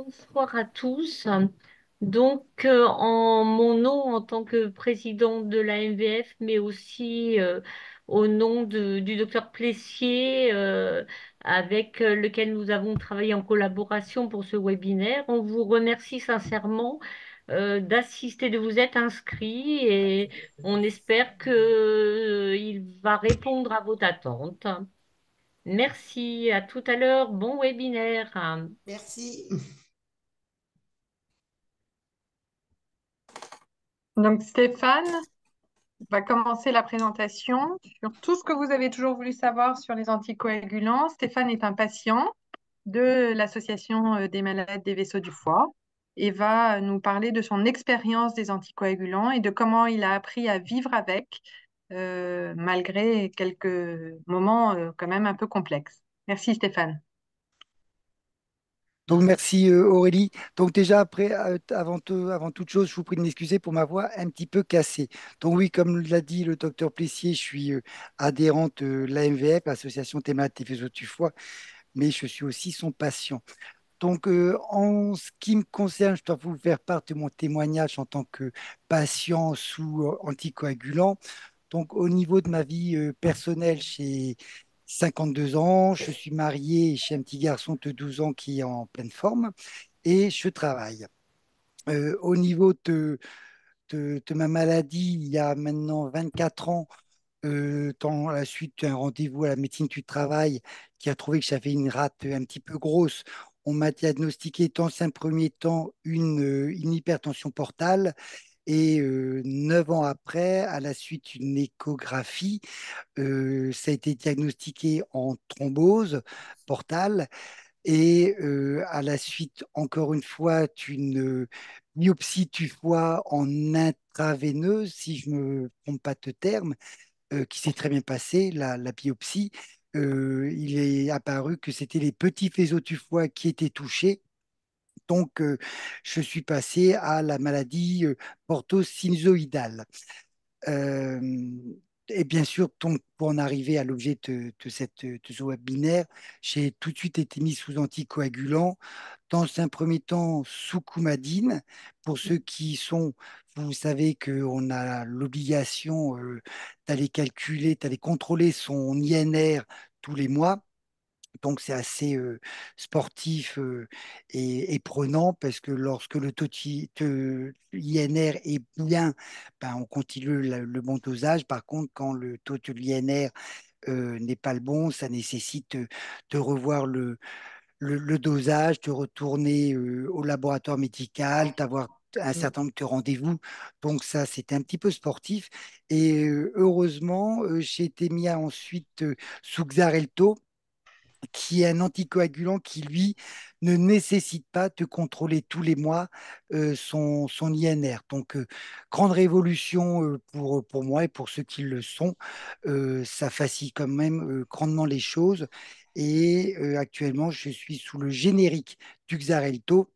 Bonsoir à tous. En mon nom en tant que présidente de la MVF, mais aussi au nom du docteur Plessier, avec lequel nous avons travaillé en collaboration pour ce webinaire, on vous remercie sincèrement d'assister, de vous être inscrit et on espère que, il va répondre à vos attentes. Merci, à tout à l'heure. Bon webinaire. Merci. Donc Stéphane va commencer la présentation sur tout ce que vous avez toujours voulu savoir sur les anticoagulants. Stéphane est un patient de l'Association des malades des vaisseaux du foie et va nous parler de son expérience des anticoagulants et de comment il a appris à vivre avec, malgré quelques moments quand même un peu complexes. Merci Stéphane. Donc merci Aurélie. Donc déjà après, avant toute chose, je vous prie de m'excuser pour ma voix un petit peu cassée. Donc oui, comme l'a dit le docteur Plessier, je suis adhérente de l'AMVF, Association Thématique des Vaisseaux du Foie, mais je suis aussi son patient. Donc en ce qui me concerne, je dois vous faire part de mon témoignage en tant que patient sous anticoagulant. Donc, au niveau de ma vie personnelle, j'ai 52 ans, je suis marié, j'ai un petit garçon de 12 ans qui est en pleine forme et je travaille. Au niveau de ma maladie, il y a maintenant 24 ans, dans la suite d'un rendez-vous à la médecine du travail qui a trouvé que j'avais une rate un petit peu grosse, on m'a diagnostiqué dans un premier temps une hypertension portale. Et 9 ans après, à la suite d'une échographie, ça a été diagnostiqué en thrombose portale et à la suite, encore une fois, d'une biopsie du foie en intraveineuse, si je ne me trompe pas de terme, qui s'est très bien passée, la biopsie. Il est apparu que c'était les petits faisceaux du foie qui étaient touchés. Donc, je suis passé à la maladie portosinusoïdale. Euh, et bien sûr, donc, pour en arriver à l'objet de ce webinaire, j'ai tout de suite été mis sous anticoagulant. Dans un premier temps, sous coumadine. Pour ceux qui sont, vous savez qu'on a l'obligation d'aller calculer, d'aller contrôler son INR tous les mois. Donc c'est assez sportif et prenant parce que lorsque le taux de INR est bien, ben, on continue le bon dosage. Par contre, quand le taux de l'INR n'est pas le bon, ça nécessite de revoir le dosage, de retourner au laboratoire médical, d'avoir un certain nombre de rendez-vous. Donc ça, c'était un petit peu sportif. Et heureusement, j'ai été mis ensuite sous Xarelto qui est un anticoagulant qui, lui, ne nécessite pas de contrôler tous les mois son INR. Donc, grande révolution pour moi et pour ceux qui le sont. Ça facilite quand même grandement les choses. Et actuellement, je suis sous le générique du Xarelto.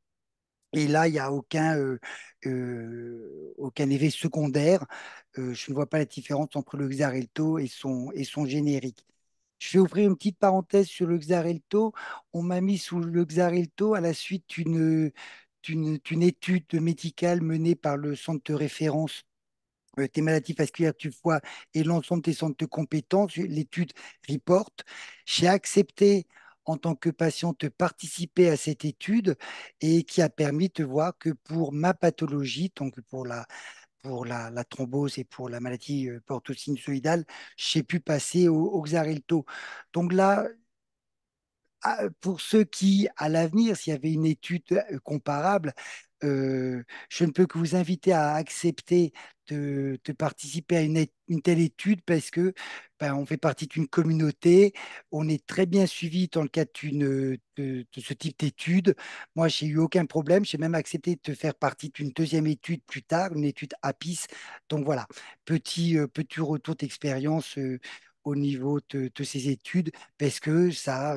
Et là, il n'y a aucun effet secondaire. Je ne vois pas la différence entre le Xarelto et son générique. Je vais ouvrir une petite parenthèse sur le Xarelto. On m'a mis sous le Xarelto à la suite d'une étude médicale menée par le centre de référence des maladies vasculaires du foie et l'ensemble des centres de compétences, l'étude Report. J'ai accepté en tant que patient de participer à cette étude et qui a permis de voir que pour ma pathologie, donc pour la thrombose et pour la maladie portosinusoïdale, j'ai pu passer au Xarelto. Donc là, pour ceux qui, à l'avenir, s'il y avait une étude comparable, je ne peux que vous inviter à accepter de participer à une telle étude parce que ben, on fait partie d'une communauté, on est très bien suivi dans le cadre de ce type d'étude. Moi, j'ai eu aucun problème, j'ai même accepté de faire partie d'une deuxième étude plus tard, une étude APIS. Donc voilà, petit retour d'expérience au niveau de ces études parce que ça,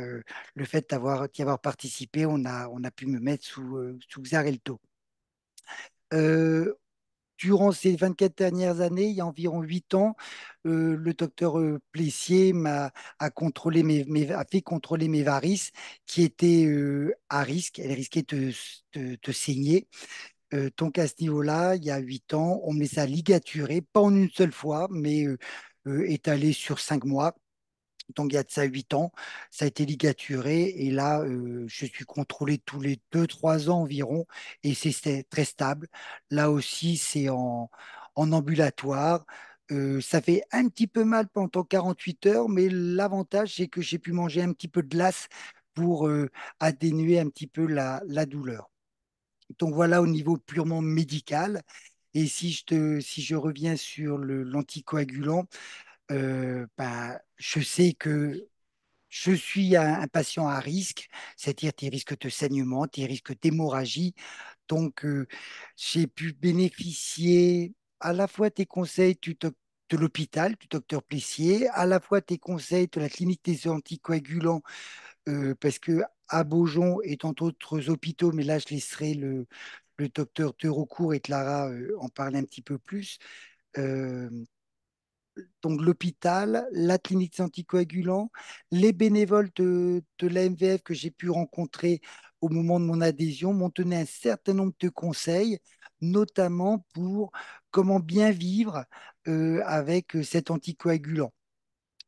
le fait d'y avoir participé, on a pu me mettre sous Xarelto. Euh, durant ces 24 dernières années, il y a environ 8 ans, le docteur Plessier a contrôlé a fait contrôler mes varices qui étaient à risque. Elles risquaient de saigner. Donc à ce niveau-là, il y a 8 ans, on me les a ligaturées, pas en une seule fois, mais étalées sur 5 mois. Donc il y a de ça 8 ans, ça a été ligaturé et là, je suis contrôlé tous les 2, 3 ans environ et c'est très stable. Là aussi, c'est en ambulatoire. Ça fait un petit peu mal pendant 48 heures, mais l'avantage, c'est que j'ai pu manger un petit peu de glace pour atténuer un petit peu la douleur. Donc voilà au niveau purement médical. Et si je reviens sur l'anticoagulant, bah, je sais que je suis un patient à risque, c'est-à-dire tes risques de saignement, tes risques d'hémorragie. Donc, j'ai pu bénéficier à la fois tes conseils de l'hôpital, du docteur Plessier, à la fois tes conseils de la clinique des anticoagulants, parce que à Beaujon et tant d'autres hôpitaux, mais là, je laisserai le docteur Teurocourt et Clara en parler un petit peu plus. Euh, donc l'hôpital, la clinique des anticoagulants, les bénévoles de l'AMVF que j'ai pu rencontrer au moment de mon adhésion m'ont donné un certain nombre de conseils, notamment pour comment bien vivre avec cet anticoagulant.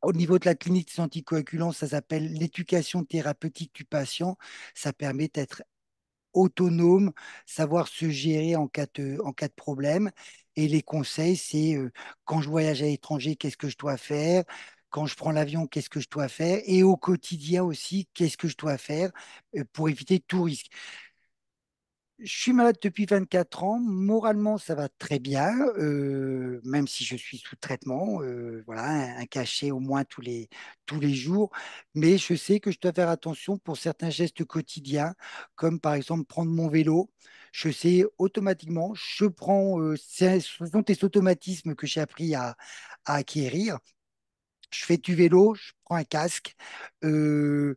Au niveau de la clinique des anticoagulants, ça s'appelle l'éducation thérapeutique du patient. Ça permet d'être autonome, savoir se gérer en cas de problème. Et les conseils, c'est quand je voyage à l'étranger, qu'est-ce que je dois faire? Quand je prends l'avion, qu'est-ce que je dois faire? Et au quotidien aussi, qu'est-ce que je dois faire pour éviter tout risque? Je suis malade depuis 24 ans. Moralement, ça va très bien, même si je suis sous traitement. Voilà, un cachet au moins tous les jours. Mais je sais que je dois faire attention pour certains gestes quotidiens, comme par exemple prendre mon vélo. Je sais automatiquement, ce sont des automatismes que j'ai appris à acquérir. Je fais du vélo, je prends un casque, je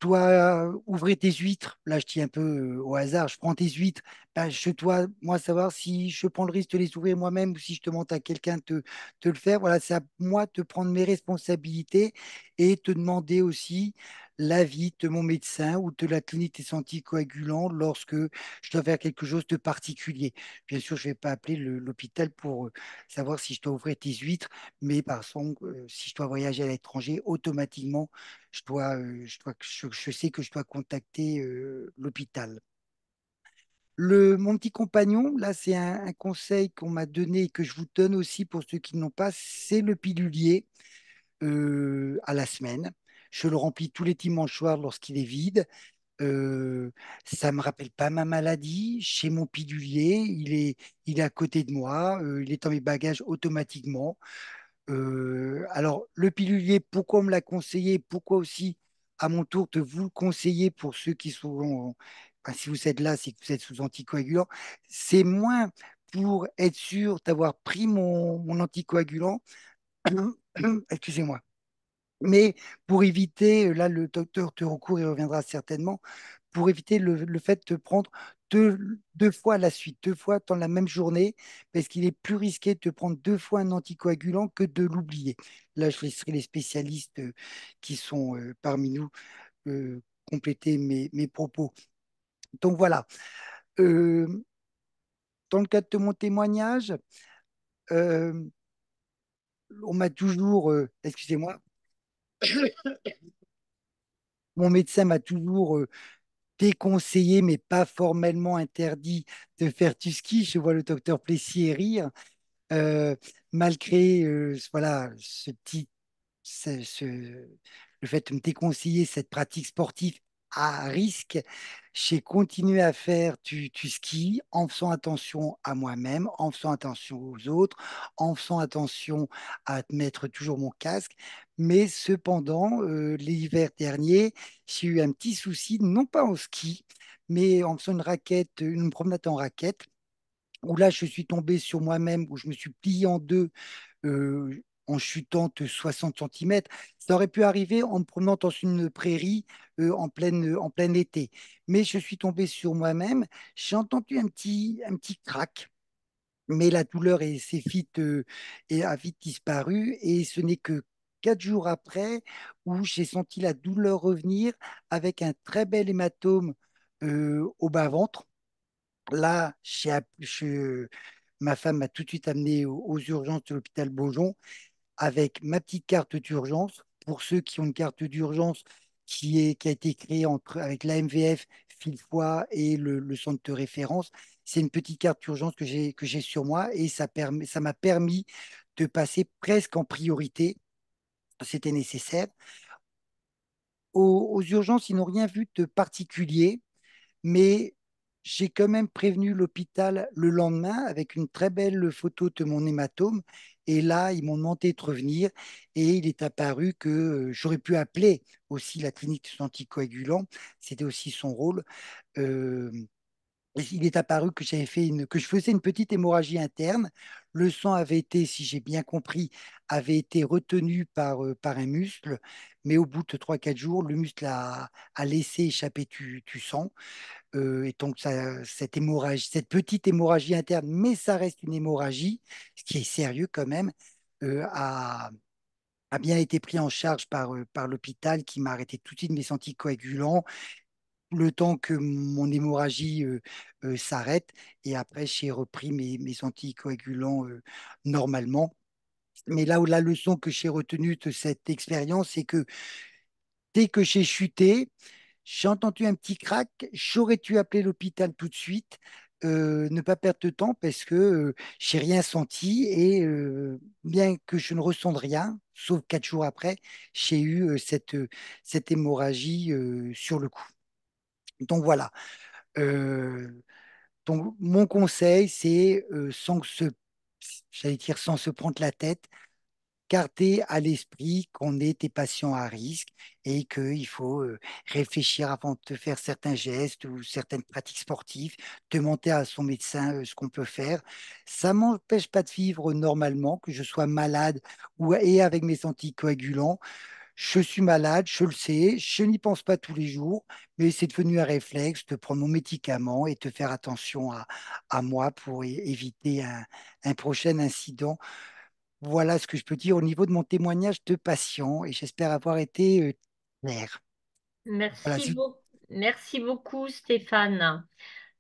dois ouvrir des huîtres. Là, je dis un peu au hasard, je prends des huîtres. Ben, je dois, moi, savoir si je prends le risque de les ouvrir moi-même ou si je demande à quelqu'un de le faire. Voilà, c'est à moi de prendre mes responsabilités et de demander aussi l'avis de mon médecin ou de la clinique des anticoagulants lorsque je dois faire quelque chose de particulier. Bien sûr, je ne vais pas appeler l'hôpital pour savoir si je dois ouvrir des huîtres, mais par contre, si je dois voyager à l'étranger, automatiquement, je sais que je dois contacter l'hôpital. Mon petit compagnon, là, c'est un conseil qu'on m'a donné et que je vous donne aussi pour ceux qui n'ont pas, c'est le pilulier à la semaine. Je le remplis tous les dimanches soirs lorsqu'il est vide. Euh, Ça me rappelle pas ma maladie. Chez mon pilulier, il est à côté de moi. Il est dans mes bagages automatiquement. Alors, le pilulier, pourquoi on me l'a conseillé? Pourquoi aussi, à mon tour, de vous le conseiller pour ceux qui sont, enfin, si vous êtes là, c'est que vous êtes sous anticoagulant. C'est moins pour être sûr d'avoir pris mon anticoagulant, excusez-moi, mais pour éviter, là, le docteur te recourt, il reviendra certainement, pour éviter le fait de prendre deux fois à la suite, 2 fois dans la même journée, parce qu'il est plus risqué de prendre 2 fois un anticoagulant que de l'oublier. Là, je laisserai les spécialistes qui sont parmi nous compléter mes propos. Donc voilà. Euh, Dans le cadre de mon témoignage, euh, on m'a toujours, excusez-moi, mon médecin m'a toujours déconseillé, mais pas formellement interdit de faire du ski. Je vois le docteur Plessier rire. Euh, Malgré voilà, le fait de me déconseiller cette pratique sportive à risque, j'ai continué à faire du ski en faisant attention à moi-même, en faisant attention aux autres, en faisant attention à mettre toujours mon casque. Mais cependant, l'hiver dernier, j'ai eu un petit souci, non pas au ski, mais en faisant une promenade en raquette où là, je suis tombé sur moi-même, où je me suis plié en deux en chutant de 60 centimètres. Ça aurait pu arriver en me promenant dans une prairie en plein été. Mais je suis tombé sur moi-même. J'ai entendu un petit crack. mais la douleur a vite disparu et ce n'est que 4 jours après où j'ai senti la douleur revenir avec un très bel hématome au bas-ventre. Là, ma femme m'a tout de suite amené aux urgences de l'hôpital Beaujon avec ma petite carte d'urgence. Pour ceux qui ont une carte d'urgence qui a été créée avec l'AMVF, Fil-Foie et le centre de référence, c'est une petite carte d'urgence que j'ai sur moi et ça m'a permis de passer presque en priorité. C'était nécessaire. Aux urgences, ils n'ont rien vu de particulier, mais j'ai quand même prévenu l'hôpital le lendemain avec une très belle photo de mon hématome. Et là, ils m'ont demandé de revenir et il est apparu que j'aurais pu appeler aussi la clinique anticoagulant. C'était aussi son rôle. Euh, il est apparu que je faisais une petite hémorragie interne. Le sang avait été, si j'ai bien compris, avait été retenu par un muscle, mais au bout de 3 4 jours, le muscle a laissé échapper du sang. Et donc, cette petite hémorragie interne, mais ça reste une hémorragie, ce qui est sérieux quand même, euh, a, a bien été pris en charge par l'hôpital qui m'a arrêté tout de suite mes anticoagulants le temps que mon hémorragie s'arrête. Et après, j'ai repris mes anticoagulants normalement. Mais là où la leçon que j'ai retenue de cette expérience, c'est que dès que j'ai chuté, j'ai entendu un petit crack. J'aurais dû appeler l'hôpital tout de suite, ne pas perdre de temps parce que j'ai rien senti et bien que je ne ressente rien, sauf 4 jours après, j'ai eu cette hémorragie sur le coup. Donc voilà. Euh, donc mon conseil, c'est j'allais dire sans se prendre la tête, garder à l'esprit qu'on est des patients à risque et qu'il faut réfléchir avant de faire certains gestes ou certaines pratiques sportives, demander à son médecin ce qu'on peut faire. Ça m'empêche pas de vivre normalement, que je sois malade et avec mes anticoagulants. Je suis malade, je le sais, je n'y pense pas tous les jours, mais c'est devenu un réflexe de prendre mon médicament et de faire attention à moi pour éviter un prochain incident. Voilà ce que je peux dire au niveau de mon témoignage de patient et j'espère avoir été clair. Voilà, Merci beaucoup, Stéphane.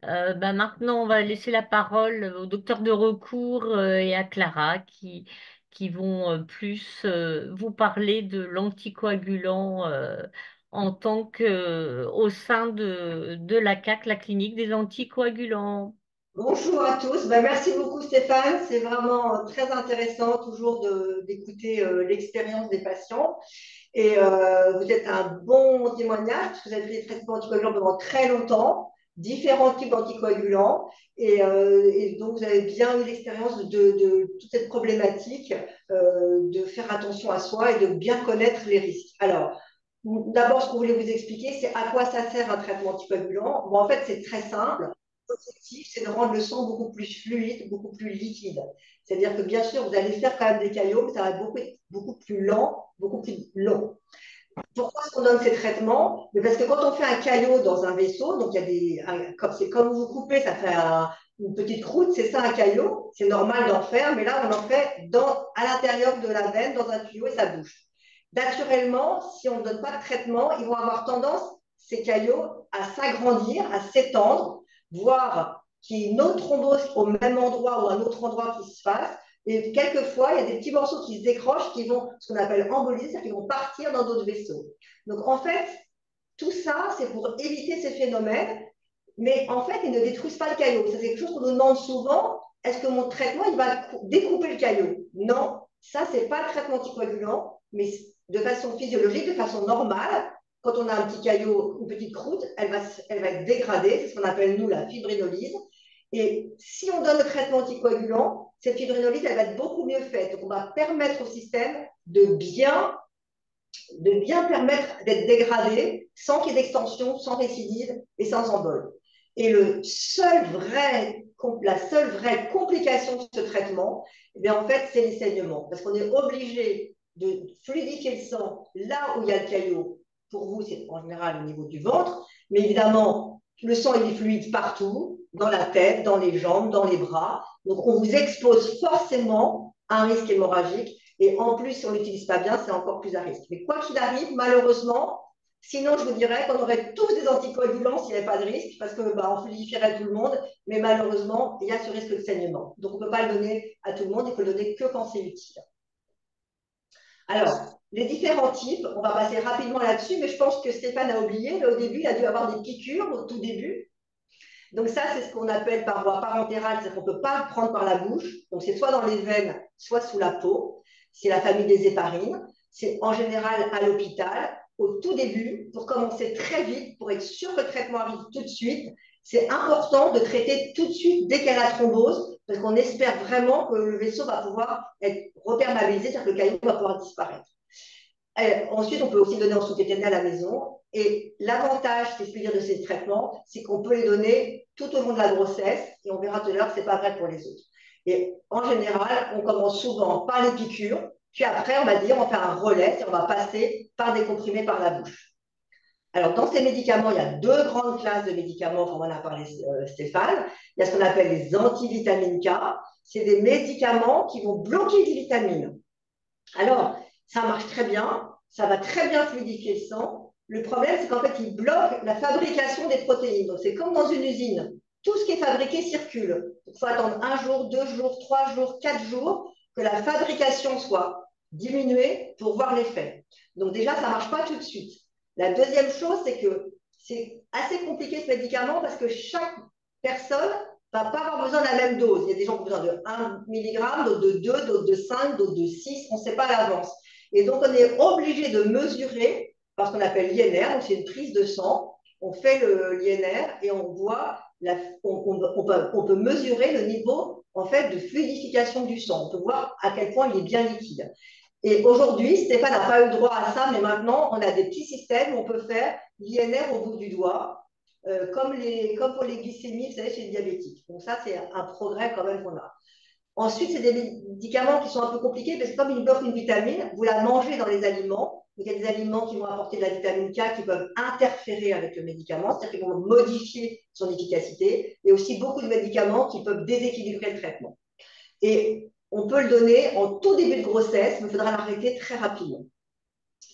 Maintenant, on va laisser la parole au docteur de recours et à Clara qui vont plus vous parler de l'anticoagulant en tant que au sein de la CAC, la clinique des anticoagulants. Bonjour à tous. Merci beaucoup Stéphane. C'est vraiment très intéressant toujours d'écouter l'expérience des patients. Et vous êtes un bon témoignage parce que vous avez fait des traitements anticoagulants pendant très longtemps, différents types d'anticoagulants. Et donc vous avez bien eu l'expérience de toute cette problématique, de faire attention à soi et de bien connaître les risques. Alors, d'abord, ce qu'on voulait vous expliquer, c'est à quoi ça sert un traitement anticoagulant. Bon, en fait, c'est très simple. L'objectif, c'est de rendre le sang beaucoup plus fluide, beaucoup plus liquide. C'est-à-dire que bien sûr, vous allez faire quand même des caillots, mais ça va être beaucoup plus lent, beaucoup plus long. Pourquoi est-ce qu'on donne ces traitements? Parce que quand on fait un caillot dans un vaisseau, donc il y a c'est comme vous coupez, ça fait une petite croûte, c'est ça un caillot. C'est normal d'en faire, mais là on en fait à l'intérieur de la veine, dans un tuyau et ça bouge. Naturellement, si on ne donne pas de traitement, ils vont avoir tendance, ces caillots, à s'agrandir, à s'étendre, voire qu'il y ait une autre thrombose au même endroit ou un autre endroit qui se fasse. Et quelquefois, il y a des petits morceaux qui se décrochent, qui vont, ce qu'on appelle emboliser, c'est-à-dire qu'ils vont partir dans d'autres vaisseaux. Donc, en fait, tout ça, c'est pour éviter ces phénomènes, mais en fait, ils ne détruisent pas le caillot. C'est quelque chose qu'on nous demande souvent. Est-ce que mon traitement, il va découper le caillot? Non, ça, ce n'est pas le traitement anticoagulant, mais de façon physiologique, de façon normale, quand on a un petit caillot, une petite croûte, elle va être dégradée. C'est ce qu'on appelle, nous, la fibrinolyse. Et si on donne le traitement anticoagulant, cette fibrinolyse, elle va être beaucoup mieux faite. Donc, on va permettre au système de bien permettre d'être dégradé sans qu'il y ait d'extension, sans récidive et sans embol. Et la seule vraie complication de ce traitement, eh bien, en fait, c'est les saignements. Parce qu'on est obligé de fluidifier le sang là où il y a le caillot. Pour vous, c'est en général au niveau du ventre. Mais évidemment, le sang il est fluide partout. dans la tête, dans les jambes, dans les bras. Donc, on vous expose forcément à un risque hémorragique. Et en plus, si on ne l'utilise pas bien, c'est encore plus à risque. Mais quoi qu'il arrive, malheureusement, sinon, je vous dirais qu'on aurait tous des anticoagulants s'il n'y avait pas de risque, parce que on fluidifierait tout le monde, mais malheureusement, il y a ce risque de saignement. Donc, on ne peut pas le donner à tout le monde, il faut le donner que quand c'est utile. Alors, les différents types, on va passer rapidement là-dessus, mais je pense que Stéphane a oublié. Au début, il a dû avoir des piqûres au tout début. Donc ça, c'est ce qu'on appelle par voie parentérale, c'est qu'on ne peut pas le prendre par la bouche. Donc c'est soit dans les veines, soit sous la peau. C'est la famille des héparines. C'est en général à l'hôpital, au tout début, pour commencer très vite, pour être sûr que le traitement arrive tout de suite. C'est important de traiter tout de suite dès qu'il y a la thrombose, parce qu'on espère vraiment que le vaisseau va pouvoir être reperméabilisé, c'est-à-dire que le caillot va pouvoir disparaître. Ensuite, on peut aussi donner en sous-tétanie à la maison. Et l'avantage, si je puis dire, de ces traitements, c'est qu'on peut les donner tout au long de la grossesse. Et on verra tout à l'heure que ce n'est pas vrai pour les autres. Et en général, on commence souvent par les piqûres. Puis après, on va dire, on fait un relais et on va passer par des comprimés par la bouche. Alors, dans ces médicaments, il y a deux grandes classes de médicaments, comme on a parlé Stéphane. Il y a ce qu'on appelle les antivitamines K. C'est des médicaments qui vont bloquer les vitamines. Alors, ça marche très bien, ça va très bien fluidifier le sang. Le problème, c'est qu'en fait, il bloque la fabrication des protéines. Donc, c'est comme dans une usine. Tout ce qui est fabriqué circule. Il faut attendre 1 jour, 2 jours, 3 jours, 4 jours que la fabrication soit diminuée pour voir l'effet. Donc déjà, ça ne marche pas tout de suite. La deuxième chose, c'est que c'est assez compliqué ce médicament parce que chaque personne ne va pas avoir besoin de la même dose. Il y a des gens qui ont besoin de 1 mg, d'autres de 2, d'autres de 5, d'autres de 6, on ne sait pas à l'avance. Et donc, on est obligé de mesurer par ce qu'on appelle l'INR, donc c'est une prise de sang. On fait l'INR et on voit, on peut mesurer le niveau en fait, de fluidification du sang. On peut voir à quel point il est bien liquide. Et aujourd'hui, Stéphane n'a pas eu le droit à ça, mais maintenant, on a des petits systèmes où on peut faire l'INR au bout du doigt, comme pour les glycémies, vous savez, chez les diabétiques. Donc ça, c'est un progrès quand même qu'on a. Ensuite, c'est des médicaments qui sont un peu compliqués parce que comme ils bloquent une vitamine, vous la mangez dans les aliments. Donc, il y a des aliments qui vont apporter de la vitamine K qui peuvent interférer avec le médicament, c'est-à-dire qu'ils vont modifier son efficacité. Et aussi beaucoup de médicaments qui peuvent déséquilibrer le traitement. Et on peut le donner en tout début de grossesse, mais il faudra l'arrêter très rapidement.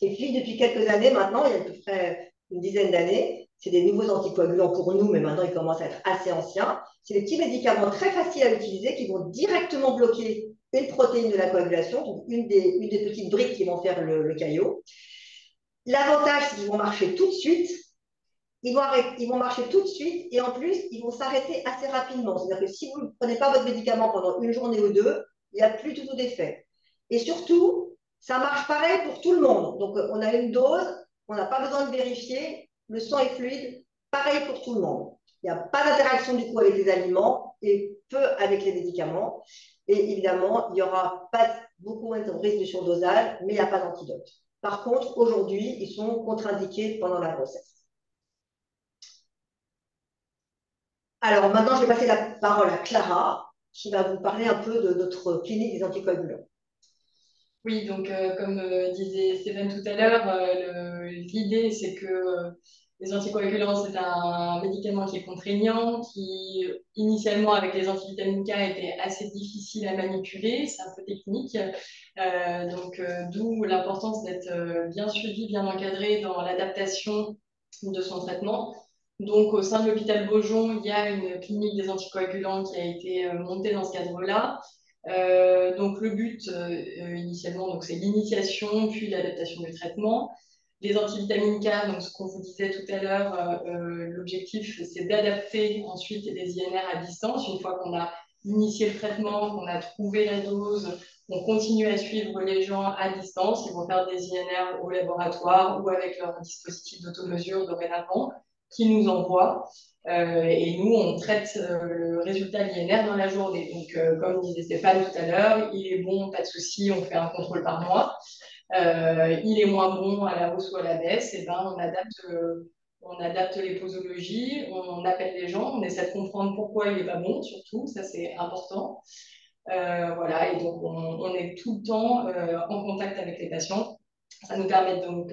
Et puis, depuis quelques années maintenant, il y a à peu près une dizaine d'années, c'est des nouveaux anticoagulants pour nous, mais maintenant ils commencent à être assez anciens. C'est des petits médicaments très faciles à utiliser qui vont directement bloquer une protéine de la coagulation, donc une des petites briques qui vont faire le caillot. L'avantage, c'est qu'ils vont marcher tout de suite. Ils vont marcher tout de suite et en plus, ils vont s'arrêter assez rapidement. C'est-à-dire que si vous ne prenez pas votre médicament pendant une journée ou deux, il n'y a plus du tout d'effet. Et surtout, ça marche pareil pour tout le monde. Donc, on a une dose, on n'a pas besoin de vérifier, le sang est fluide, pareil pour tout le monde. Il n'y a pas d'interaction du coup avec les aliments et peu avec les médicaments. Et évidemment, il n'y aura pas beaucoup de risque de surdosage, mais il n'y a pas d'antidote. Par contre, aujourd'hui, ils sont contre-indiqués pendant la grossesse. Alors maintenant, je vais passer la parole à Clara, qui va vous parler un peu de notre clinique des anticoagulants. Oui, donc comme disait Stéphane tout à l'heure, l'idée c'est que les anticoagulants, c'est un médicament qui est contraignant, qui initialement avec les antivitamines K était assez difficile à manipuler, c'est un peu technique. D'où l'importance d'être bien suivi, bien encadré dans l'adaptation de son traitement. Donc, au sein de l'hôpital Beaujon, il y a une clinique des anticoagulants qui a été montée dans ce cadre-là. Donc, le but initialement, donc, c'est l'initiation puis l'adaptation du traitement. Les antivitamines K, donc ce qu'on vous disait tout à l'heure, l'objectif, c'est d'adapter ensuite les INR à distance. Une fois qu'on a initié le traitement, qu'on a trouvé la dose, on continue à suivre les gens à distance. Ils vont faire des INR au laboratoire ou avec leur dispositif d'automesure dorénavant qui nous envoie. Et nous, on traite le résultat de l'INR dans la journée. Donc, comme disait Stéphane tout à l'heure, il est bon, pas de souci, on fait un contrôle par mois. Il est moins bon à la hausse ou à la baisse, et ben, on adapte les posologies, on appelle les gens, on essaie de comprendre pourquoi il n'est pas bon, surtout, ça c'est important. Voilà, et donc on est tout le temps en contact avec les patients. Ça nous permet donc,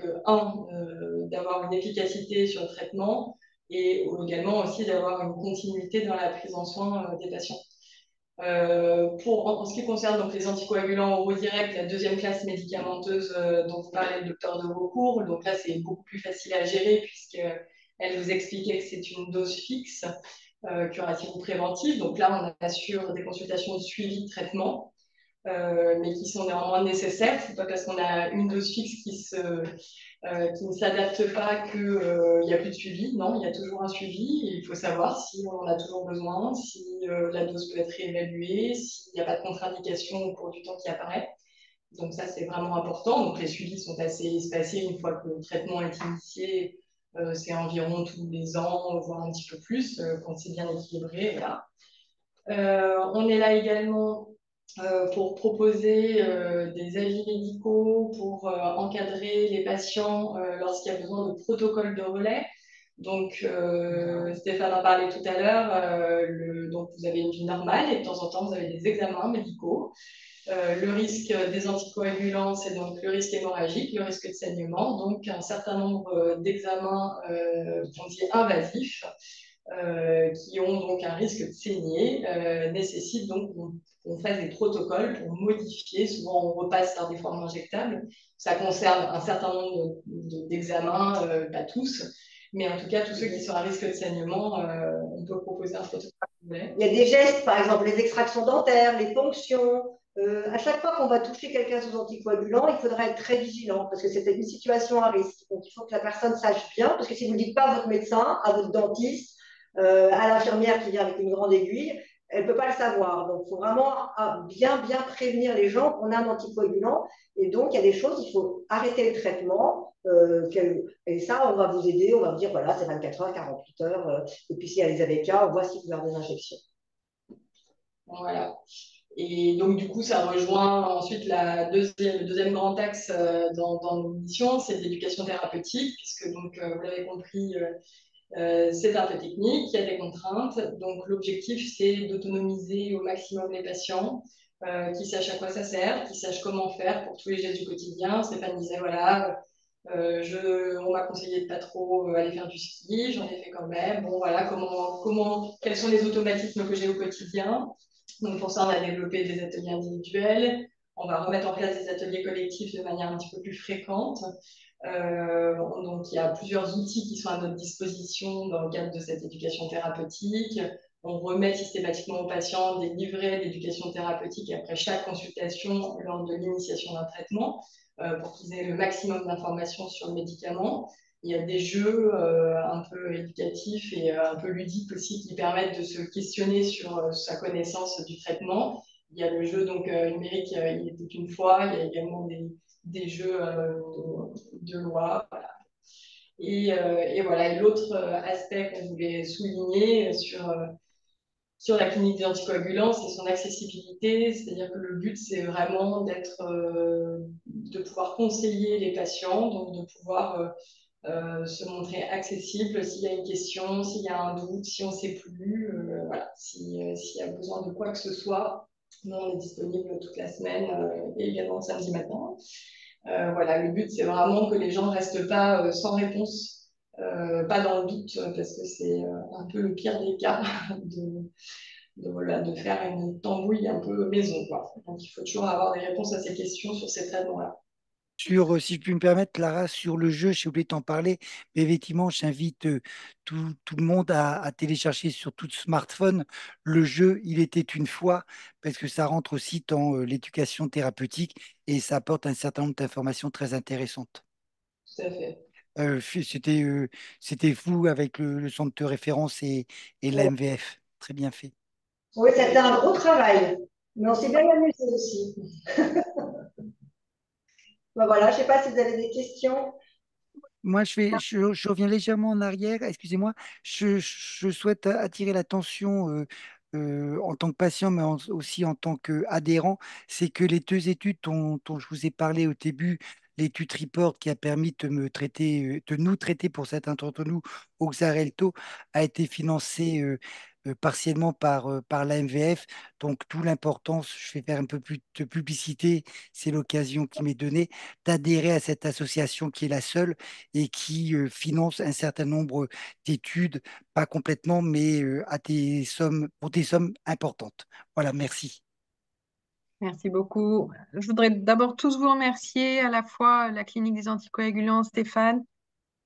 d'avoir une efficacité sur le traitement, et également aussi d'avoir une continuité dans la prise en soin des patients. En ce qui concerne donc les anticoagulants oraux directs, la deuxième classe médicamenteuse dont vous parlait le docteur de Vaucourt, donc là c'est beaucoup plus facile à gérer puisqu'elle vous expliquait que c'est une dose fixe, curative ou préventive. Donc là on assure des consultations de suivi de traitement, mais qui sont néanmoins nécessaires. C'est pas parce qu'on a une dose fixe qui ne s'adapte pas qu'il n'y a plus de suivi. Non, il y a toujours un suivi. Et il faut savoir si on en a toujours besoin, si la dose peut être réévaluée, s'il n'y a pas de contre-indication au cours du temps qui apparaît. Donc ça, c'est vraiment important. Donc les suivis sont assez espacés une fois que le traitement est initié. C'est environ tous les ans, voire un petit peu plus, quand c'est bien équilibré. Voilà. On est là également pour proposer des avis médicaux, pour encadrer les patients lorsqu'il y a besoin de protocoles de relais. Donc, Stéphane en parlait tout à l'heure, donc vous avez une vie normale et de temps en temps, vous avez des examens médicaux. Le risque des anticoagulants, c'est donc le risque hémorragique, le risque de saignement, donc un certain nombre d'examens qu'on dit invasifs, qui ont donc un risque de saigner, nécessitent donc qu'on fasse des protocoles pour modifier. Souvent, on repasse par des formes injectables. Ça concerne un certain nombre d'examens, pas tous, mais en tout cas, tous ceux qui sont à risque de saignement, on peut proposer un protocole. Il y a des gestes, par exemple les extractions dentaires, les ponctions. À chaque fois qu'on va toucher quelqu'un sous anticoagulant, il faudra être très vigilant parce que c'est une situation à risque. Donc il faut que la personne sache bien, parce que si vous ne dites pas à votre médecin, à votre dentiste, à l'infirmière qui vient avec une grande aiguille, elle ne peut pas le savoir. Donc il faut vraiment bien prévenir les gens qu'on a un anticoagulant. Et donc il y a des choses, il faut arrêter le traitement. Et ça, on va vous aider, on va vous dire, voilà, c'est 24 heures, 48 heures. Et puis s'il y a les AVK, on voit s'il faut faire des injections. Voilà. Et donc, du coup, ça rejoint ensuite le deuxième grand axe dans nos missions, c'est l'éducation thérapeutique, puisque, donc, vous l'avez compris, c'est un peu technique, il y a des contraintes. Donc, l'objectif, c'est d'autonomiser au maximum les patients, qui sachent à quoi ça sert, qui sachent comment faire pour tous les gestes du quotidien. Stéphane disait, voilà, on m'a conseillé de pas trop aller faire du ski, j'en ai fait quand même. Bon, voilà, quels sont les automatismes que j'ai au quotidien. Donc pour ça, on a développé des ateliers individuels. On va remettre en place des ateliers collectifs de manière un petit peu plus fréquente. Donc il y a plusieurs outils qui sont à notre disposition dans le cadre de cette éducation thérapeutique. On remet systématiquement aux patients des livrets d'éducation thérapeutique après chaque consultation lors de l'initiation d'un traitement, pour qu'ils aient le maximum d'informations sur le médicament. Il y a des jeux un peu éducatifs et un peu ludiques aussi qui permettent de se questionner sur sa connaissance du traitement. Il y a le jeu donc, numérique, il était une fois. Il y a également des jeux de loi. Voilà. Et voilà. Et l'autre aspect qu'on voulait souligner sur la clinique des anticoagulants, c'est son accessibilité, c'est-à-dire que le but, c'est vraiment de pouvoir conseiller les patients, donc de pouvoir se montrer accessible s'il y a une question, s'il y a un doute, si on ne sait plus, voilà, s'il y a besoin de quoi que ce soit. Nous, on est disponible toute la semaine et également le samedi matin. Voilà, le but, c'est vraiment que les gens ne restent pas sans réponse, pas dans le doute, parce que c'est un peu le pire des cas de faire une tambouille un peu maison, quoi. Donc, il faut toujours avoir des réponses à ces questions sur ces traitements-là. Si je puis me permettre, Lara, sur le jeu, j'ai oublié de t'en parler, mais effectivement, j'invite tout le monde à télécharger sur tout smartphone le jeu Il était une fois, parce que ça rentre aussi dans l'éducation thérapeutique et ça apporte un certain nombre d'informations très intéressantes. Tout à fait. C'était fou avec le centre de référence et la MVF. Très bien fait. Oui, c'était un gros travail, mais on s'est bien amusé aussi. Ben voilà, je ne sais pas si vous avez des questions. Moi, je reviens légèrement en arrière. Excusez-moi. Je souhaite attirer l'attention en tant que patient, mais aussi en tant qu'adhérent. C'est que les deux études dont je vous ai parlé au début, l'étude report qui a permis de me traiter, de nous traiter pour certains d'entre nous au Xarelto a été financée partiellement par l'AMVF. Donc, d'où l'importance, je vais faire un peu plus de publicité, c'est l'occasion qui m'est donnée d'adhérer à cette association qui est la seule et qui finance un certain nombre d'études, pas complètement, mais à des sommes, pour des sommes importantes. Voilà, merci. Merci beaucoup. Je voudrais d'abord tous vous remercier, à la fois la clinique des anticoagulants, Stéphane,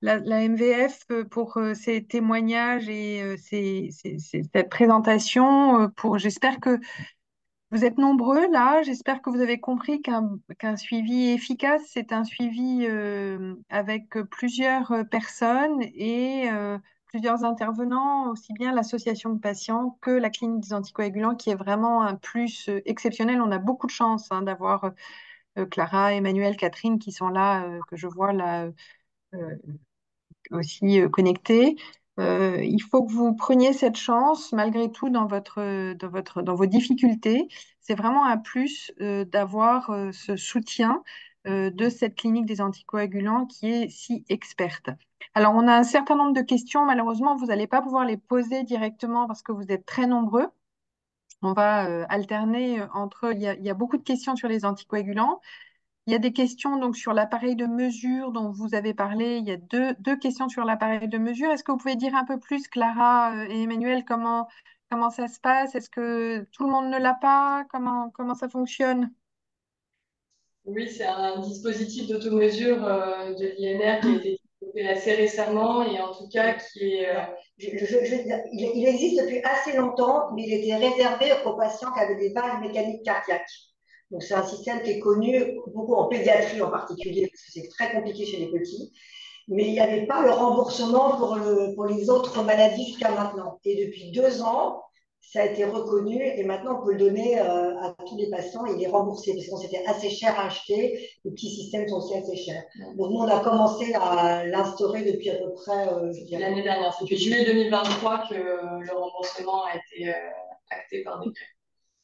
la MVF pour ces témoignages et cette présentation. J'espère que vous êtes nombreux là. J'espère que vous avez compris qu'un suivi efficace, c'est un suivi avec plusieurs personnes et plusieurs intervenants, aussi bien l'association de patients que la clinique des anticoagulants, qui est vraiment un plus exceptionnel. On a beaucoup de chance d'avoir Clara, Emmanuel, Catherine qui sont là, que je vois là euh, aussi connectés. Il faut que vous preniez cette chance malgré tout dans vos difficultés. C'est vraiment un plus d'avoir ce soutien de cette clinique des anticoagulants qui est si experte. Alors, on a un certain nombre de questions. Malheureusement, vous n'allez pas pouvoir les poser directement parce que vous êtes très nombreux. On va alterner entre. Il y a beaucoup de questions sur les anticoagulants. Il y a des questions donc sur l'appareil de mesure dont vous avez parlé. Il y a deux questions sur l'appareil de mesure. Est-ce que vous pouvez dire un peu plus, Clara et Emmanuel, comment ça se passe? Est-ce que tout le monde ne l'a pas? Comment ça fonctionne? Oui, c'est un dispositif d'automesure de l'INR qui a été développé assez récemment et en tout cas qui est. Il existe depuis assez longtemps, mais il était réservé aux patients qui avaient des valves mécaniques cardiaques. Donc, c'est un système qui est connu beaucoup en pédiatrie en particulier, parce que c'est très compliqué chez les petits. Mais il n'y avait pas le remboursement pour les autres maladies jusqu'à maintenant. Et depuis 2 ans, ça a été reconnu et maintenant on peut le donner à tous les patients et il est remboursé parce qu'on s'était assez cher à acheter. Les petits systèmes sont aussi assez chers. Donc nous, on a commencé à l'instaurer depuis à peu près, je dirais. L'année dernière, c'est depuis juillet 2023 que le remboursement a été acté par décret.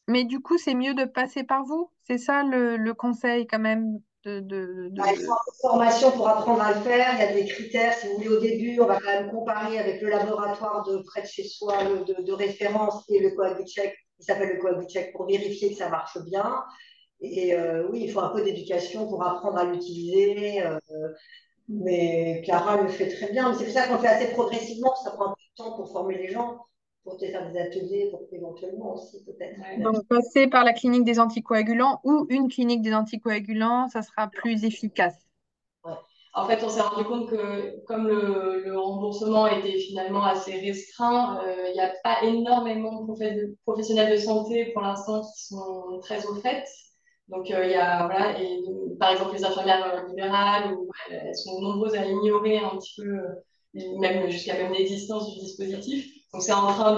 Mais du coup, c'est mieux de passer par vous. C'est ça le conseil quand même Il faut un peu de formation pour apprendre à le faire. Il y a des critères. Si vous voulez, au début, on va quand même comparer avec le laboratoire de près de chez soi, de référence et le Coagucheck, qui s'appelle le Coagucheck, pour vérifier que ça marche bien. Et oui, il faut un peu d'éducation pour apprendre à l'utiliser. Mais Clara le fait très bien. Mais c'est pour ça qu'on le fait assez progressivement. Ça prend un peu de temps pour former les gens, pour peut-être faire des ateliers, pour éventuellement aussi peut-être. Ouais. Donc, passer par la clinique des anticoagulants ou une clinique des anticoagulants, ça sera plus efficace. Ouais. En fait, on s'est rendu compte que comme le remboursement était finalement assez restreint, il n'y a pas énormément de professionnels de santé pour l'instant qui sont très au fait. Donc, il y a, voilà, et par exemple, les infirmières libérales, elles sont nombreuses à ignorer un petit peu, même jusqu'à même l'existence du dispositif. Donc, c'est en train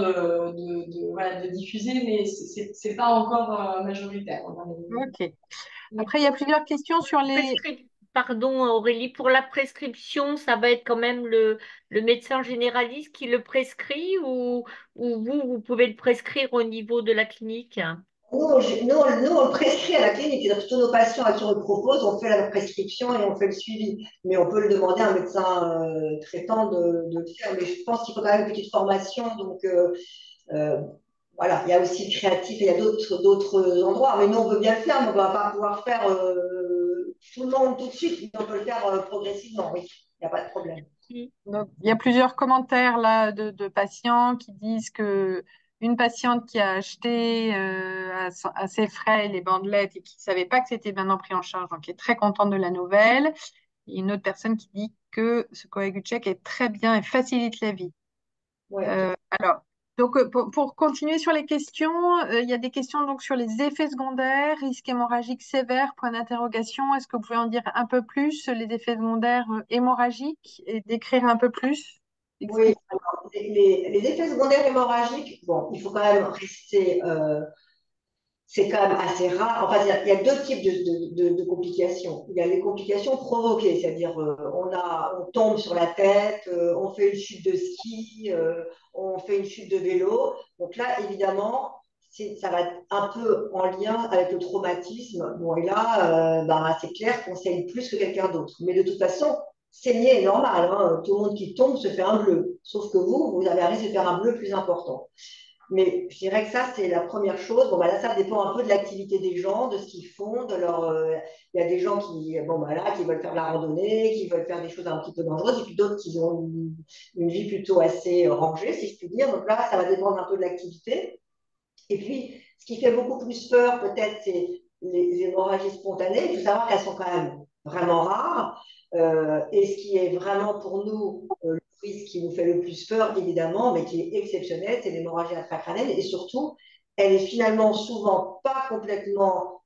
voilà, de diffuser, mais c'est pas encore majoritaire. Ok. Après, il y a plusieurs questions sur les. Pardon Aurélie, pour la prescription, ça va être quand même le médecin généraliste qui le prescrit ou vous pouvez le prescrire au niveau de la clinique? Nous, on le prescrit à la clinique. C'est-à-dire que tous nos patients à qui on le propose, on fait la prescription et on fait le suivi. Mais on peut le demander à un médecin traitant de le faire. Mais je pense qu'il faut quand même une petite formation. Donc, euh, voilà, il y a aussi le créatif et il y a d'autres endroits. Mais nous, on veut bien le faire, mais on ne va pas pouvoir faire tout le monde tout de suite. Mais on peut le faire progressivement, oui. Il n'y a pas de problème. Donc, il y a plusieurs commentaires là de patients qui disent que une patiente qui a acheté à ses frais les bandelettes et qui ne savait pas que c'était maintenant pris en charge, donc qui est très contente de la nouvelle. Et une autre personne qui dit que ce Coagucheck est très bien et facilite la vie. Ouais. Alors, donc pour continuer sur les questions, il y a des questions donc sur les effets secondaires, risque hémorragique sévère, point d'interrogation. Est-ce que vous pouvez en dire un peu plus, les effets secondaires hémorragiques et décrire un peu plus? Oui, alors, les effets secondaires hémorragiques, bon, il faut quand même rester c'est quand même assez rare. Enfin, il y a deux types de complications. Il y a les complications provoquées, c'est-à-dire on tombe sur la tête, on fait une chute de ski, on fait une chute de vélo. Donc là, évidemment, ça va être un peu en lien avec le traumatisme. Bon, et là, c'est clair qu'on saigne plus que quelqu'un d'autre. Mais de toute façon, saigner est normal, hein. Tout le monde qui tombe se fait un bleu. Sauf que vous avez un risque de faire un bleu plus important. Mais je dirais que ça, c'est la première chose. Bon, là, ça dépend un peu de l'activité des gens, de ce qu'ils font, de leur. Il y a des gens qui veulent faire de la randonnée, qui veulent faire des choses un petit peu dangereuses, et puis d'autres qui ont une vie plutôt assez rangée, si je puis dire. Donc là, ça va dépendre un peu de l'activité. Et puis, ce qui fait beaucoup plus peur, peut-être, c'est les hémorragies spontanées. Il faut savoir qu'elles sont quand même vraiment rares. Et ce qui est vraiment pour nous le risque qui nous fait le plus peur, évidemment, mais qui est exceptionnel, c'est l'hémorragie intracrânienne. Et surtout, elle est finalement souvent pas complètement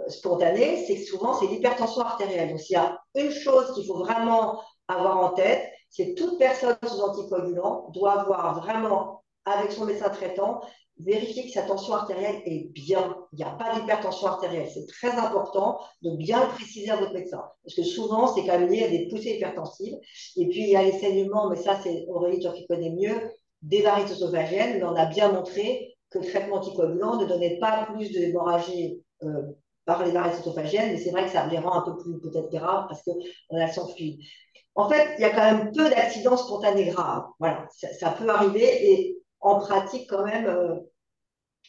spontanée, c'est que souvent, c'est l'hypertension artérielle. Donc, s'il y a une chose qu'il faut vraiment avoir en tête, c'est que toute personne sous anticoagulant doit avoir vraiment, avec son médecin traitant, vérifier que sa tension artérielle est bien. Il n'y a pas d'hypertension artérielle. C'est très important de bien le préciser à votre médecin. Parce que souvent, c'est quand même lié à des poussées hypertensives. Et puis, il y a les saignements, mais ça, c'est Aurélie, toi qui connais mieux, des varices œsophagiennes. Mais on a bien montré que le traitement anticoagulant ne donnait pas plus de hémorragie par les varices œsophagiennes. Mais c'est vrai que ça les rend un peu plus peut-être graves parce qu'on a le sang fluide. En fait, il y a quand même peu d'accidents spontanés graves. Voilà, ça peut arriver et en pratique quand même,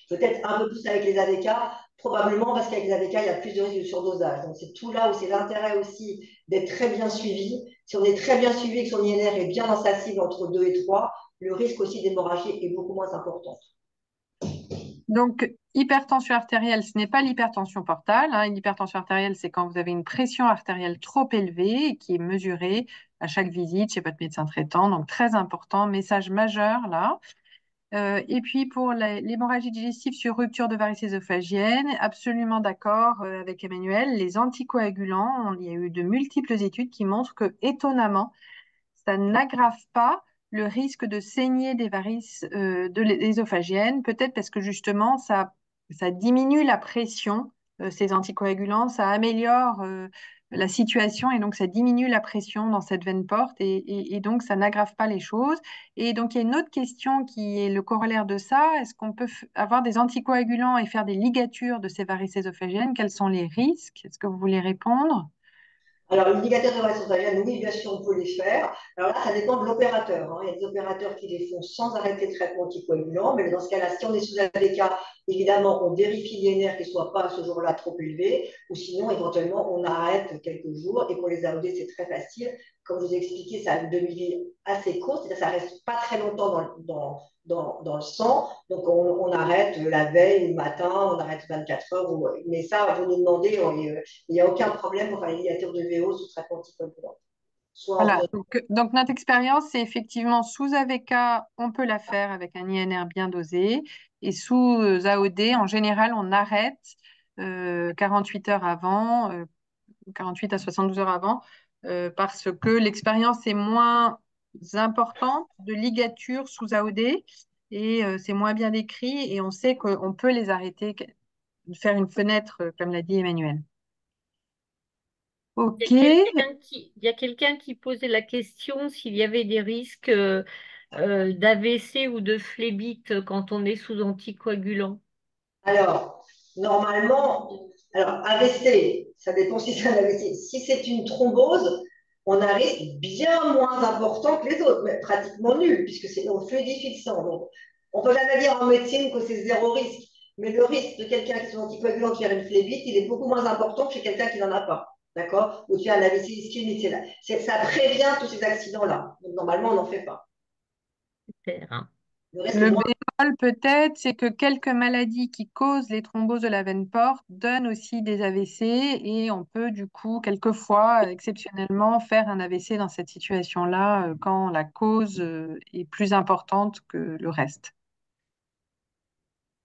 peut-être un peu plus avec les AVK, probablement parce qu'avec les AVK, il y a plus de risque de surdosage. Donc c'est tout là où c'est l'intérêt aussi d'être très bien suivi. Si on est très bien suivi et que son INR est bien dans sa cible entre 2 et 3, le risque aussi d'hémorragie est beaucoup moins important. Donc, hypertension artérielle, ce n'est pas l'hypertension portale, hein. L'hypertension artérielle, c'est quand vous avez une pression artérielle trop élevée et qui est mesurée à chaque visite chez votre médecin traitant. Donc, très important, message majeur là. Et puis, pour l'hémorragie digestive sur rupture de varices œsophagiennes, absolument d'accord avec Emmanuel. Les anticoagulants, il y a eu de multiples études qui montrent que, étonnamment, ça n'aggrave pas le risque de saigner des varices œsophagiennes, peut-être parce que justement, ça diminue la pression, ces anticoagulants, ça améliore la situation et donc ça diminue la pression dans cette veine porte et donc ça n'aggrave pas les choses. Et donc il y a une autre question qui est le corollaire de ça, est-ce qu'on peut avoir des anticoagulants et faire des ligatures de ces varices œsophagiennes? Quels sont les risques? Est-ce que vous voulez répondre? Alors, l'indicateur de variation salariale, oui, bien sûr, on peut les faire. Alors là, ça dépend de l'opérateur, hein. Il y a des opérateurs qui les font sans arrêter le traitement anticoagulant, mais dans ce cas-là, si on est sous AVK, évidemment, on vérifie l'INR qui ne soit pas ce jour-là trop élevé, ou sinon, éventuellement, on arrête quelques jours. Et pour les AOD, c'est très facile. Comme je vous ai expliqué, ça a une demi-vie assez courte, c'est-à-dire ça ne reste pas très longtemps dans le sang. Donc, on arrête la veille ou le matin, on arrête 24 heures. Mais ça, vous nous demandez, il n'y a aucun problème pour faire les ligatures de VO sous traitement anticoagulant. Voilà, donc notre expérience, c'est effectivement sous AVK, on peut la faire avec un INR bien dosé. Et sous AOD, en général, on arrête 48 heures avant, 48 à 72 heures avant, parce que l'expérience est moins importante de ligature sous AOD et c'est moins bien décrit et on sait qu'on peut les arrêter, faire une fenêtre, comme l'a dit Emmanuel. Ok. Il y a quelqu'un qui posait la question s'il y avait des risques d'AVC ou de phlébite quand on est sous anticoagulant. Alors, normalement, AVC, ça dépend si c'est un AVC. Si c'est une thrombose, on a un risque bien moins important que les autres, mais pratiquement nul, puisque on fluidifie le sang. Donc, on ne peut jamais dire en médecine que c'est zéro risque, mais le risque de quelqu'un qui est sous anticoagulant de faire une phlébite, il est beaucoup moins important que chez quelqu'un qui n'en a pas. D'accord? Ou tu as un AVC ischémique, ça prévient tous ces accidents-là. Donc, normalement, on n'en fait pas. Super, hein. Le risque est Le moins. bémol peut-être, c'est que quelques maladies qui causent les thromboses de la veine porte donnent aussi des AVC et on peut du coup quelquefois, exceptionnellement, faire un AVC dans cette situation-là quand la cause est plus importante que le reste.